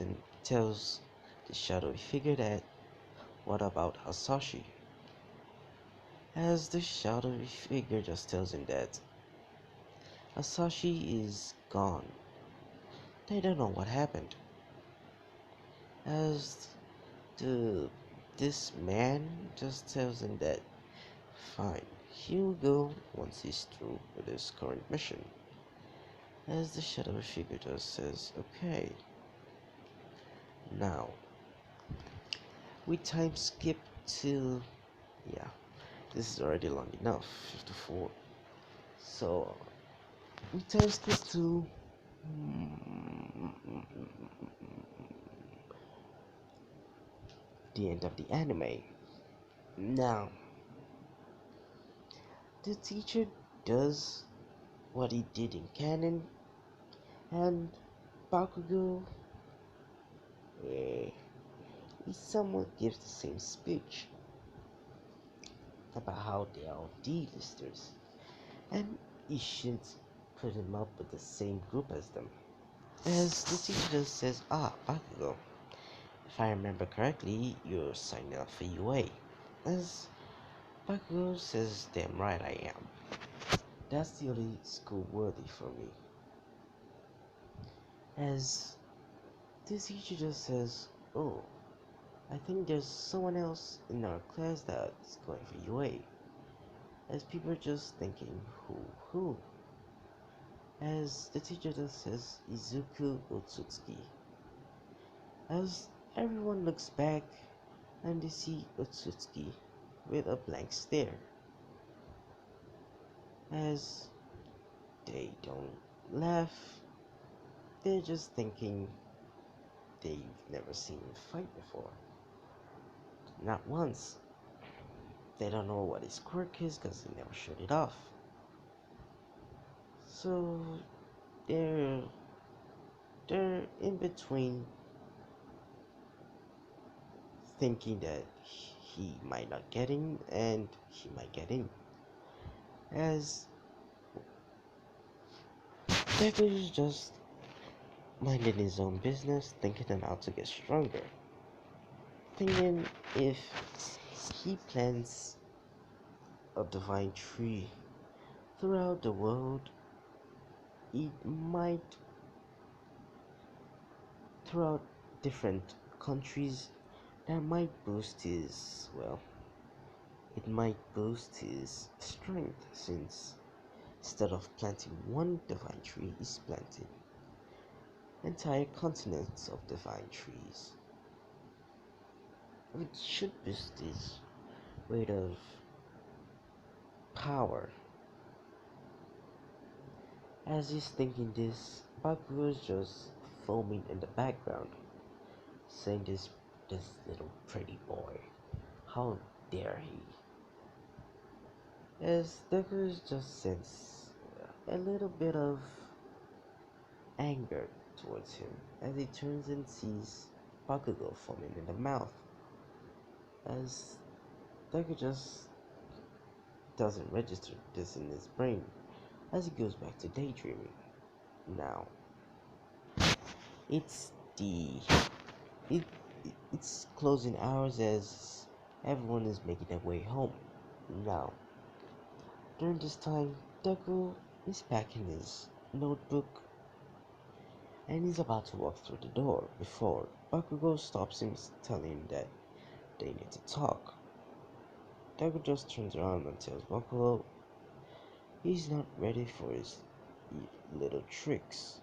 the shadowy figure that what about Asashi? As the shadowy figure just tells him that Asashi is gone. They don't know what happened. As this man just tells him that fine, he'll go once he's through with his current mission. As the shadowy figure just says, okay. Now, we time skip to, yeah, this is already long enough, 54. So, we time skip to the end of the anime. Now, the teacher does what he did in canon, and Bakugo, he somewhat gives the same speech. about how they are D-listers, and he shouldn't put him up with the same group as them. As the teacher just says, Bakugo, if I remember correctly, you're signing up for UA. As Bakugo says, damn right I am. That's the only school worthy for me. As the teacher just says, oh, I think there's someone else in our class that's going for UA. As people are just thinking, who? As the teacher just says, Izuku Otutsuki. As everyone looks back and they see Otutsuki with a blank stare. As they don't laugh, they're just thinking they've never seen him fight before. Not once. They don't know what his quirk is because he never showed it off. So they're in between thinking that he might not get in and he might get in. As Deku is just minding his own business, thinking on how to get stronger. Thinking if he plants a divine tree throughout the world, it might, throughout different countries, that might boost his, well, it might boost his strength, since instead of planting one divine tree, he's planting entire continents of divine trees, which should boost his rate of power. As he's thinking this, Bakugo is just foaming in the background, saying this little pretty boy, how dare he? As Deku just sense a little bit of anger towards him as he turns and sees Bakugo foaming in the mouth. As Deku just doesn't register this in his brain as he goes back to daydreaming. Now, it's it, it's closing hours as everyone is making their way home. Now, during this time, Deku is packing his notebook and he's about to walk through the door before Bakugo stops him, telling him that they need to talk. Deku just turns around and tells Bakugo he's not ready for his little tricks.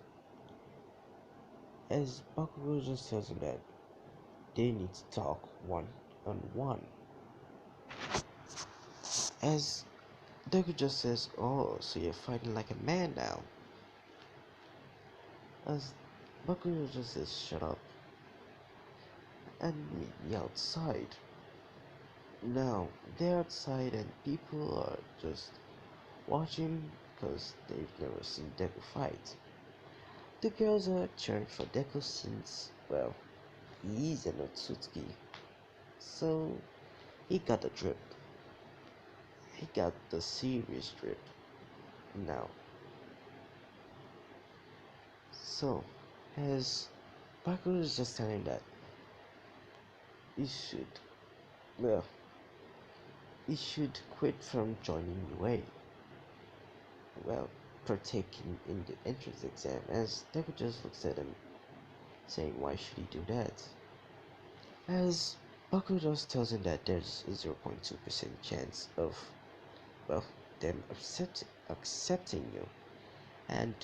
As Bakugo just tells him that they need to talk one on one. As Deku just says, oh, so you're fighting like a man now. As Bakugo just says, shut up and meet me outside. Now, they're outside and people are just watching because they've never seen Deku fight. The girls are cheering for Deku since, well, he's an otutsuki, so he got the drip. He got the serious drip. Now, so, as Bakugo is just telling that he should, well, he should quit from joining UA. Well, partaking in the entrance exam, as Deku just looks at him, saying why should he do that? As Bakugo just tells him that there's a 0.2% chance of, well, them accepting you, and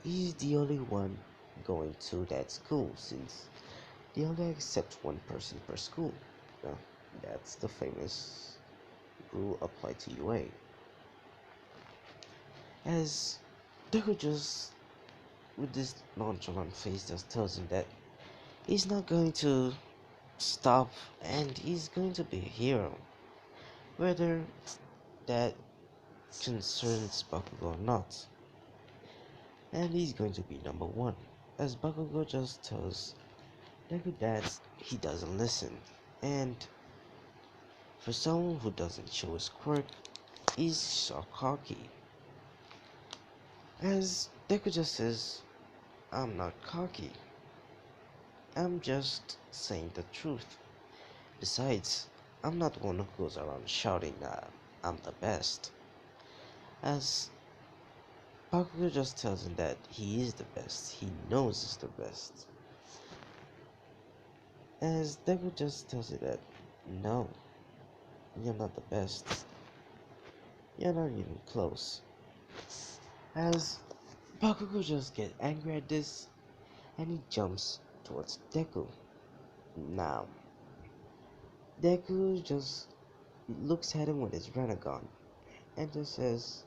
he's the only one going to that school since they only accept one person per school. Well, that's the famous rule applied to UA. As Deku just, with this nonchalant face, just tells him that he's not going to stop and he's going to be a hero, whether that concerns Bakugo or not, and he's going to be number one. As Bakugo just tells Deku that he doesn't listen, and For someone who doesn't show his quirk, he's so cocky. As Deku just says, I'm not cocky. I'm just saying the truth. Besides, I'm not one who goes around shouting that I'm the best. As Bakugo just tells him that he is the best, he knows he's the best. As Deku just tells him that, no, you're not the best. You're not even close. As Bakugo just gets angry at this, and he jumps towards Deku. Now, Deku just looks at him with his Renegon and just says,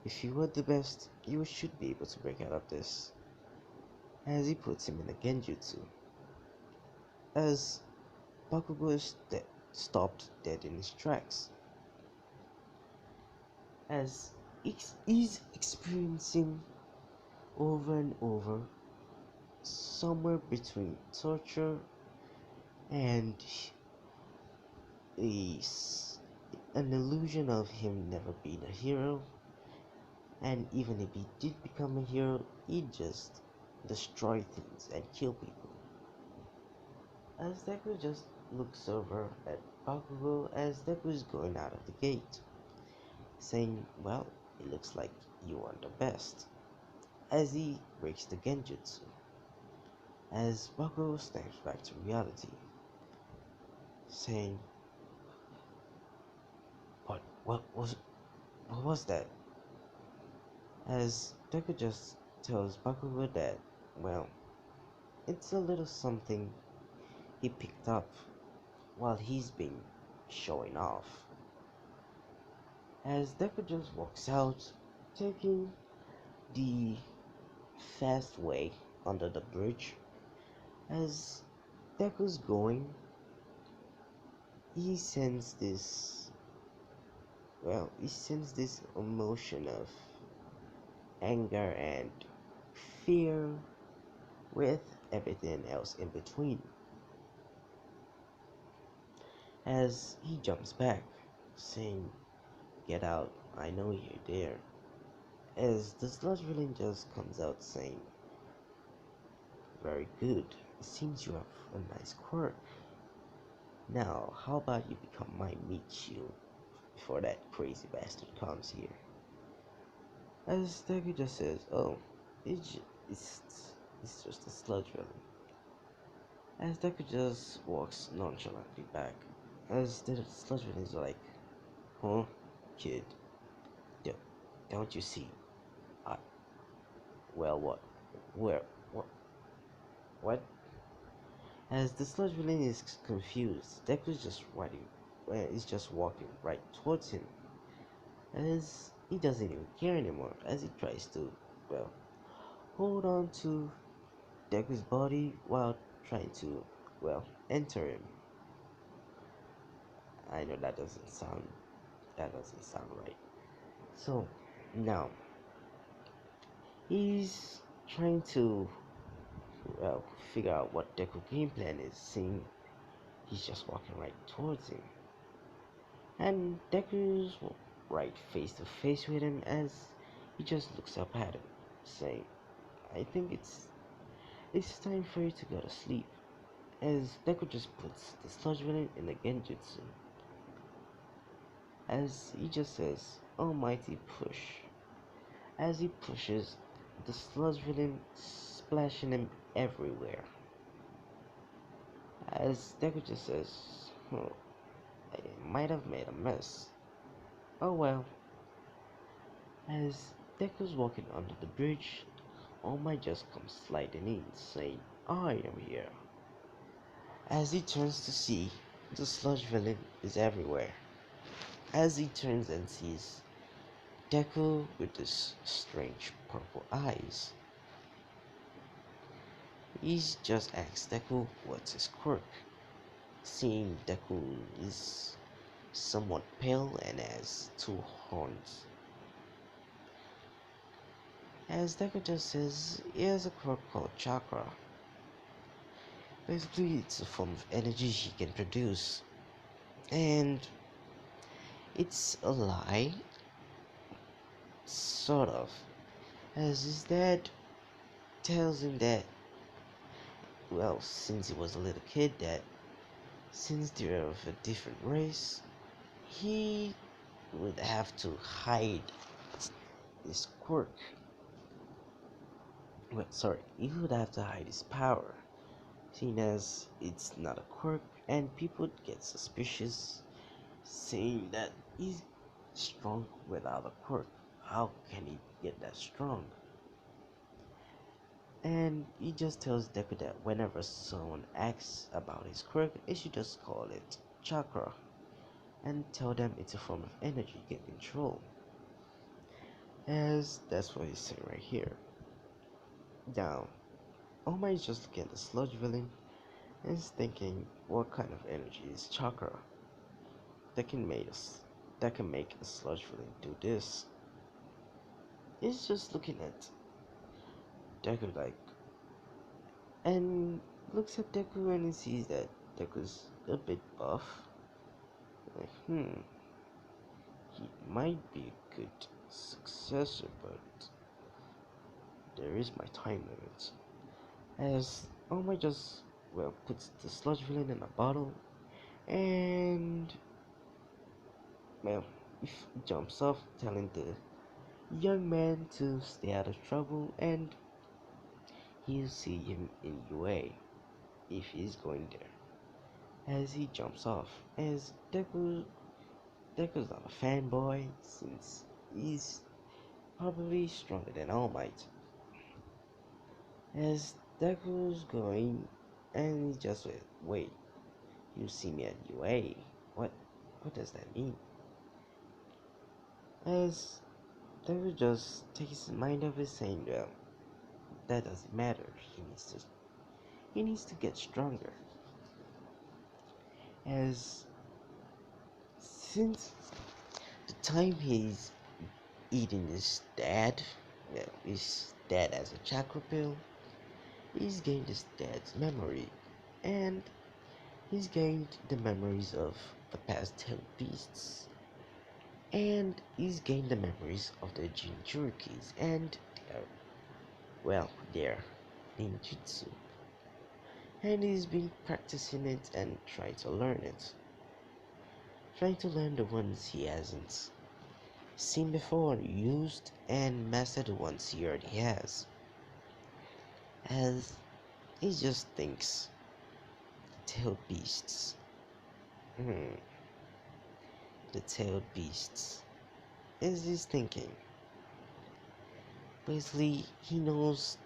if you were the best, you should be able to break out of this. As he puts him in a Genjutsu. As Bakugo is stopped dead in his tracks. As he's experiencing over and over somewhere between torture and an illusion of him never being a hero, and even if he did become a hero, he'd just destroy things and kill people. As Deku just looks over at Bakugo as Deku is going out of the gate, saying, well, it looks like you are the best, as he breaks the Genjutsu. As Bakugo snaps back to reality, saying, what was that? As Deku just tells Bakugo that, well, it's a little something he picked up while he's been showing off. As Deku just walks out, taking the fast way under the bridge, as Deku's going, he sends this emotion of anger and fear with everything else in between. As he jumps back, saying, get out, I know you're there. As the sludge villain just comes out saying, very good, it seems you have a nice quirk. Now, how about you become my meat shield before that crazy bastard comes here? As Deku just says, oh, it's just a sludge villain. As Deku just walks nonchalantly back, as the sludge villain is like, huh, kid, don't you see? Well, what? Where? What? As the sludge villain is confused, Deku's just walking right towards him. As he doesn't even care anymore, as he tries to, well, hold on to Deku's body while trying to, well, enter him. I know that doesn't sound right. So now he's trying to, well, figure out what Deku game plan is, seeing he's just walking right towards him. And Deku's right face to face with him as he just looks up at him, saying, I think it's time for you to go to sleep. As Deku just puts the sludge villain in the Genjutsu. As he just says, almighty push. As he pushes, the sludge villain splashing him everywhere. As Deku just says, I might have made a mess. Oh well. As Deku's walking under the bridge, All Might just comes sliding in, saying, I am here. As he turns to see, the sludge villain is everywhere. As he turns and sees Deku with his strange purple eyes, he's just asked Deku what's his quirk. Seeing Deku is somewhat pale and has 2 horns. As Deku just says, he has a quirk called Chakra. Basically, it's a form of energy he can produce. And it's a lie, sort of, as his dad tells him that, well, since he was a little kid, that since they're of a different race, he would have to hide his quirk. Well, sorry, he would have to hide his power, seeing as it's not a quirk, and people would get suspicious, saying that he's strong without a quirk. How can he get that strong? And he just tells Deku that whenever someone asks about his quirk, he should just call it chakra and tell them it's a form of energy you can control. As that's what he's saying right here. Now, Oma is just looking at the sludge villain and is thinking what kind of energy is chakra that can make a sludge villain do this. He's just looking at Deku like, and looks at Deku and he sees that Deku's a bit buff. Like, he might be a good successor, but there is my time limit. As Oma just, well, puts the sludge villain in a bottle and, well, he jumps off, telling the young man to stay out of trouble and he'll see him in UA if he's going there. As he jumps off, as Deku's not a fanboy since he's probably stronger than All Might. As Deku's going, and he just wait, you see me at UA. What does that mean? As Deku just takes his mind off it, saying, well, that doesn't matter. He needs to get stronger. As since the time he's eating his dad as a chakra pill, he's gained his dad's memory, and he's gained the memories of the past 10 beasts, and he's gained the memories of the Jinchurikis and their ninjutsu, and he's been practicing it and trying to learn the ones he hasn't seen before, used, and master the ones he already has. As he just thinks, tailed beasts. The tailed beasts. Is his thinking. Basically, he knows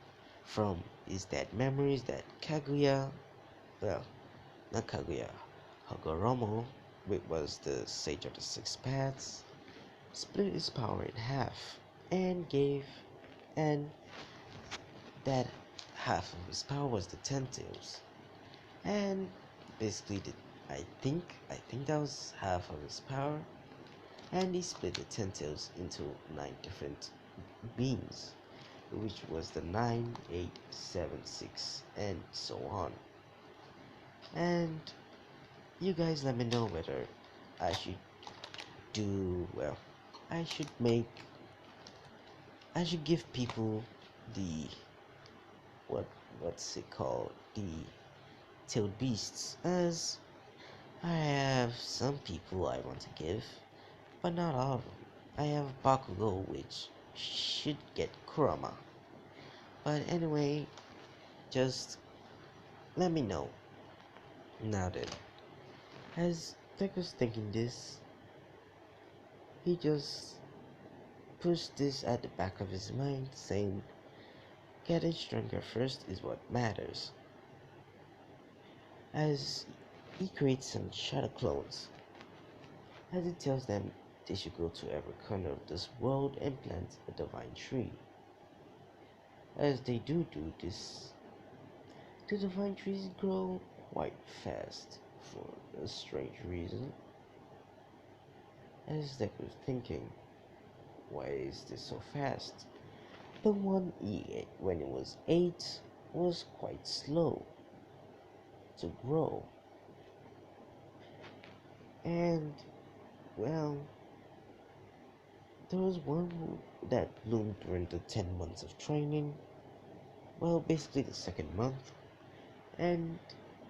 from his dad memories that Kaguya, well, not Kaguya, Hagoromo, which was the sage of the six paths, split his power in half and that half of his power was the ten tails, and basically I think that was half of his power, and he split the ten tails into 9 different beams, which was the 9, 8, 7, 6, and so on. And you guys let me know whether I should do, well, I should make, I should give people the, what's it called, the tailed beasts, as I have some people I want to give, but not all of them. I have Bakugo, which should get Kurama. But anyway, just let me know. Now then, as Tech was thinking this, he just pushed this at the back of his mind, saying, getting stronger first is what matters. As he creates some shadow clones, as he tells them they should go to every corner of this world and plant a divine tree. As they do this, the divine trees grow quite fast for a strange reason. As Deku was thinking, why is this so fast? The one he ate when he was 8 was quite slow to grow. And, well, there was one that bloomed during the 10 months of training. Well, basically the second month. And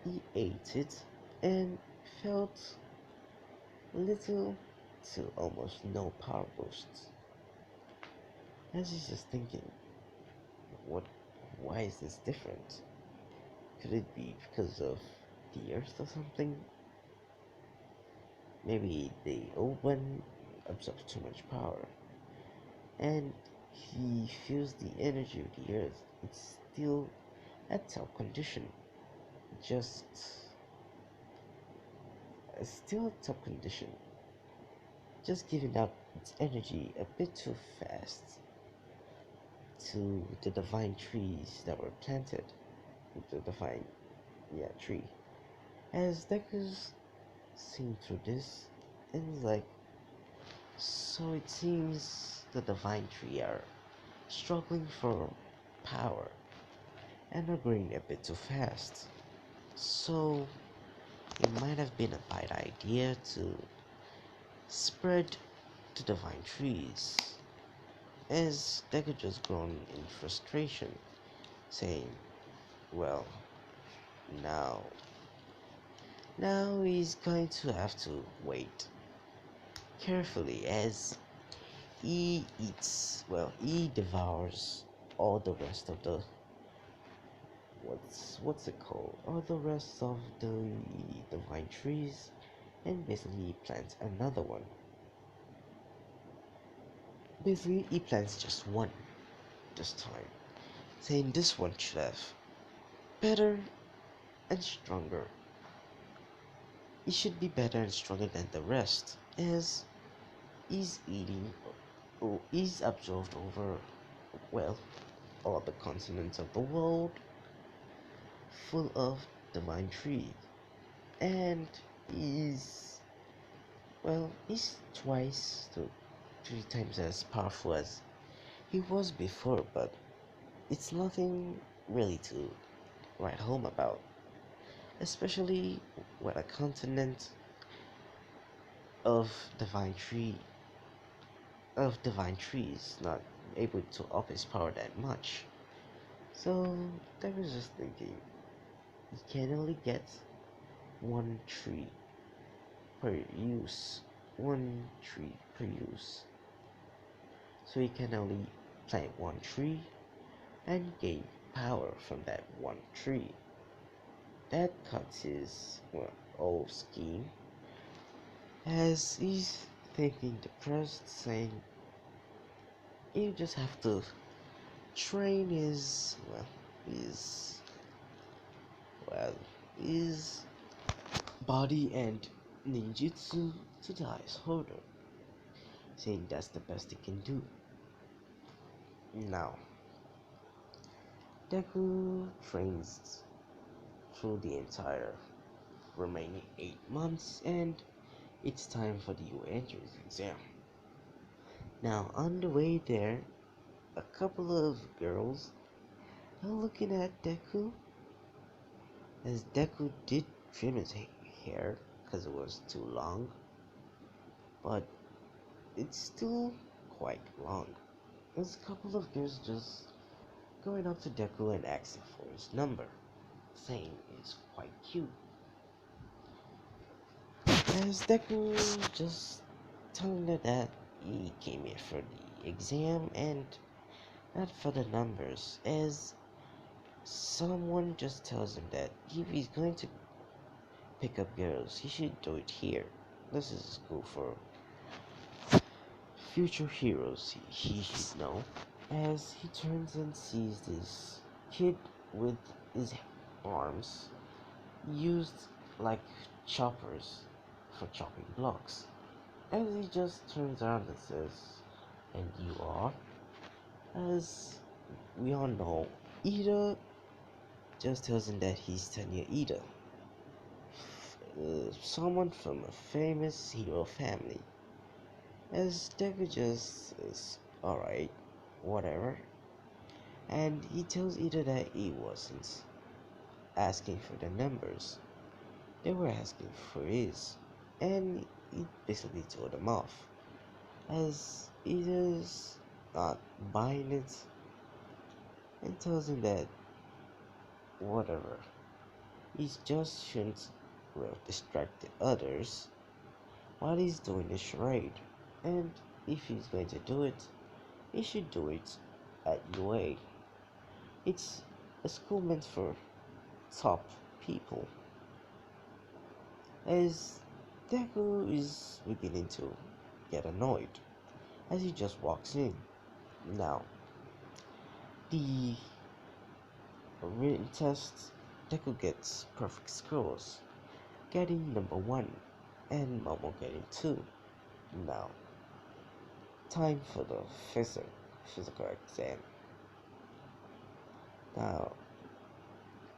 he ate it and felt little to almost no power boosts. As he's just thinking, what, why is this different? Could it be because of the earth or something? Maybe the old one absorbs too much power, and he feels the energy of the earth. It's still at top condition, just still at top condition, just giving up its energy a bit too fast to the divine trees that were planted, the divine tree. As Deku's seeing through this, it's like, so it seems the divine tree are struggling for power and are growing a bit too fast. So it might have been a bad idea to spread the divine trees. As Deku just grown in frustration, saying, well, now he's going to have to wait carefully as he devours all the rest of the what's it called? All the rest of the divine trees, and basically he plants another one. Basically he plants just one this time, saying this one should have better and stronger. It should be better and stronger than the rest, as he's eating or is absorbed over, well, all the continents of the world full of divine tree, and is, well, he's twice to 3 times as powerful as he was before, but it's nothing really to write home about, especially when a continent of divine tree divine trees not able to up his power that much. So I was just thinking, he can only get one tree per use. One tree per use. So he can only plant one tree and gain power from that one tree. That cuts his whole scheme, as he's thinking depressed, saying you just have to train his well his body and ninjutsu to the highest order, saying that's the best he can do. Now, Deku trains through the entire remaining 8 months, and it's time for the entrance exam. Now, on the way there, a couple of girls are looking at Deku, as Deku did trim his hair because it was too long, but it's still quite long. There's a couple of girls just going up to Deku and asking for his number, saying it's quite cute. As Deku just telling her that he came here for the exam and not for the numbers, as someone just tells him that if he's going to pick up girls, he should do it here. This is a school for future heroes, he should know. As he turns and sees this kid with his arms used like choppers for chopping blocks. As he just turns around and says, and you are? As we all know, Ida just tells him that he's Tanya Ida, someone from a famous hero family. As Deku just is alright, whatever, and he tells Ida that he wasn't asking for the numbers, they were asking for his, and he basically told him off, as he is not buying it, and tells him that whatever, he just shouldn't distract the others while he's doing the charade, and if he's going to do it, he should do it at UA. It's a school meant for top people, as Deku is beginning to get annoyed as he just walks in. Now, the written test, Deku gets perfect scores, getting number 1 and Momo getting 2. Now, time for the physical exam. Now,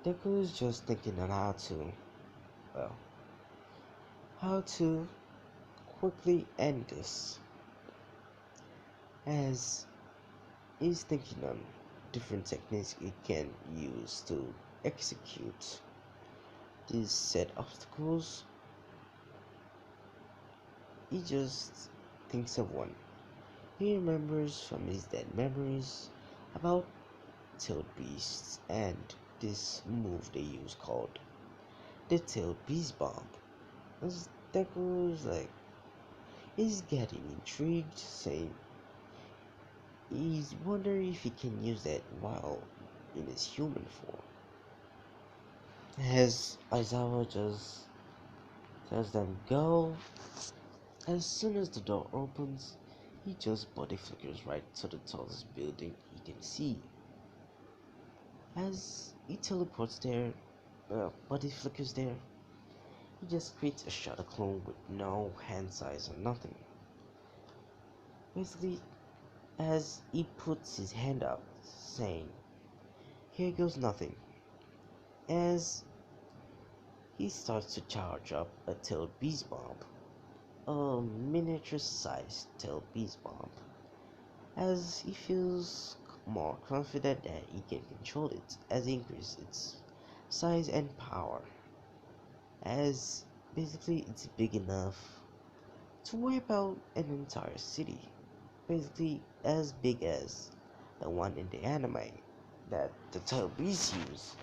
Deku is just thinking on well, how to quickly end this, as he's thinking on different techniques he can use to execute these set obstacles. He just thinks of one. He remembers from his dead memories about tailed beasts and this move they use called the tailed beast bomb. As Deku's like, he's getting intrigued, saying he's wondering if he can use that while in his human form. As Aizawa just tells them go, as soon as the door opens, he just body flickers right to the tallest building he can see. As he teleports there, body flickers there, he just creates a shadow clone with no hand size or nothing. Basically, as he puts his hand up, saying, "Here goes nothing," as he starts to charge up a tailed beast bomb, a miniature sized tailed beast bomb, as he feels more confident that he can control it as he increases its size and power, as basically it's big enough to wipe out an entire city, basically as big as the one in the anime that the tail beasts use,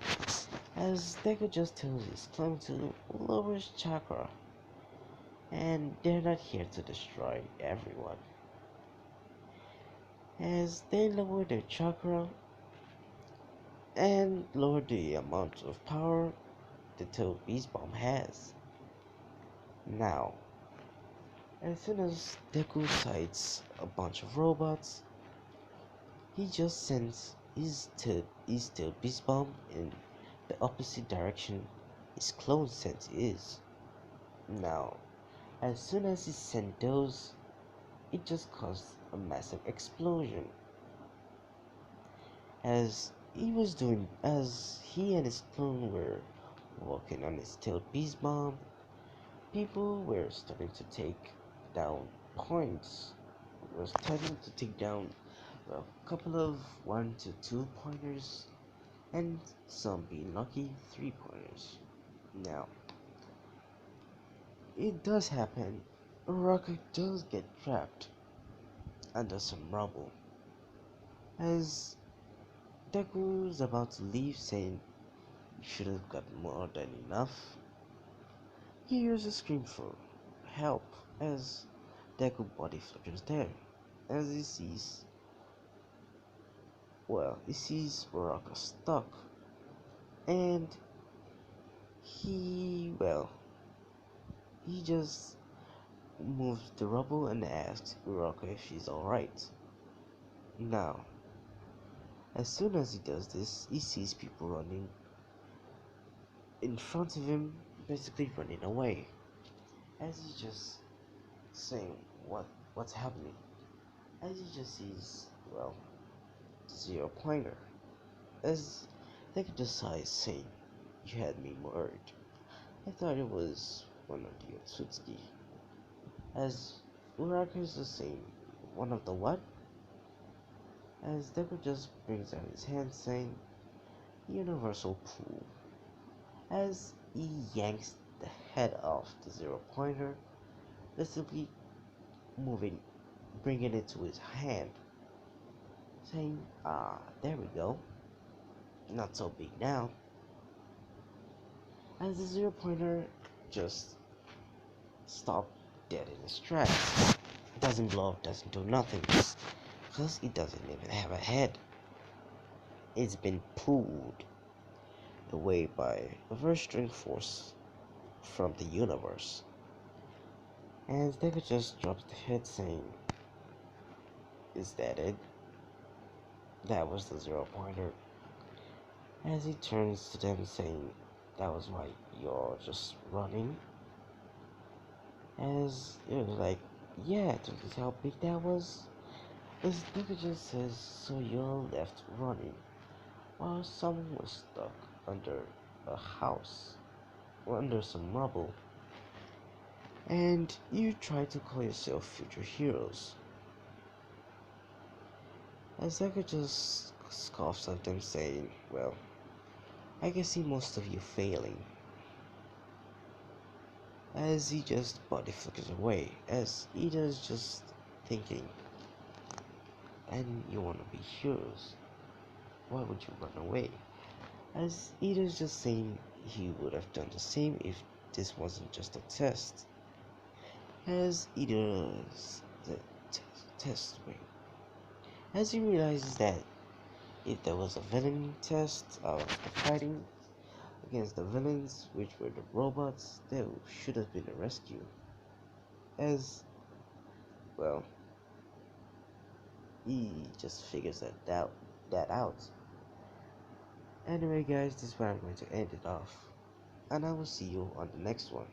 as Deku just tells his clone to lower his chakra, and they're not here to destroy everyone. As they lower their chakra and lower the amount of power the tail beast bomb has. Now, as soon as Deku sights a bunch of robots, he just sends his tail beast bomb in the opposite direction his clone sense is. Now, as soon as he sent those, it just caused a massive explosion. As he and his clone were working on his tail beast bomb, people were starting to take down points. Were starting to take down a couple of 1 to 2 pointers, and some being lucky 3 pointers. Now, it does happen. Rocket does get trapped under some rubble. As Deku's about to leave, saying he should have got more than enough, he hears a scream for help as Deku body flickers there. As he sees Baraka stuck, and he just moves the rubble and asks Baraka if she's alright. Now, as soon as he does this, he sees people running in front of him, basically running away, as he just saying what's happening, as he just sees, the 0 pointer, as they could decide saying, "You had me worried. I thought it was one of the otutsuki," as Uraraka is the same, "One of the what?" as Deku just brings out his hand saying, "Universal pool," as he yanks the head off the 0 pointer just simply moving, bringing it to his hand, saying, "Ah, there we go. Not so big now." As the 0 pointer just stopped dead in his tracks. It doesn't blow up, doesn't do nothing, because it doesn't even have a head. It's been pulled away by a very strange force from the universe. And David just drops the head saying, "Is that it?" That was the 0 pointer. As he turns to them saying, "That was why you're just running." As it was like, "Yeah, this is how big that was." As David just says, "So you're left running while someone was stuck under a house or under some rubble, and you try to call yourself future heroes." As Deku just scoffs at them saying, "Well, I can see most of you failing." As he just body flickers away, as Ida's just thinking, "And you want to be heroes, why would you run away?" As Ida's just saying he would have done the same if this wasn't just a test. As Ida's the test wing, as he realizes that if there was a villain test of fighting against the villains, which were the robots, there should have been a rescue. As well, he just figures that out. Anyway, guys, this is where I'm going to end it off, and I will see you on the next one.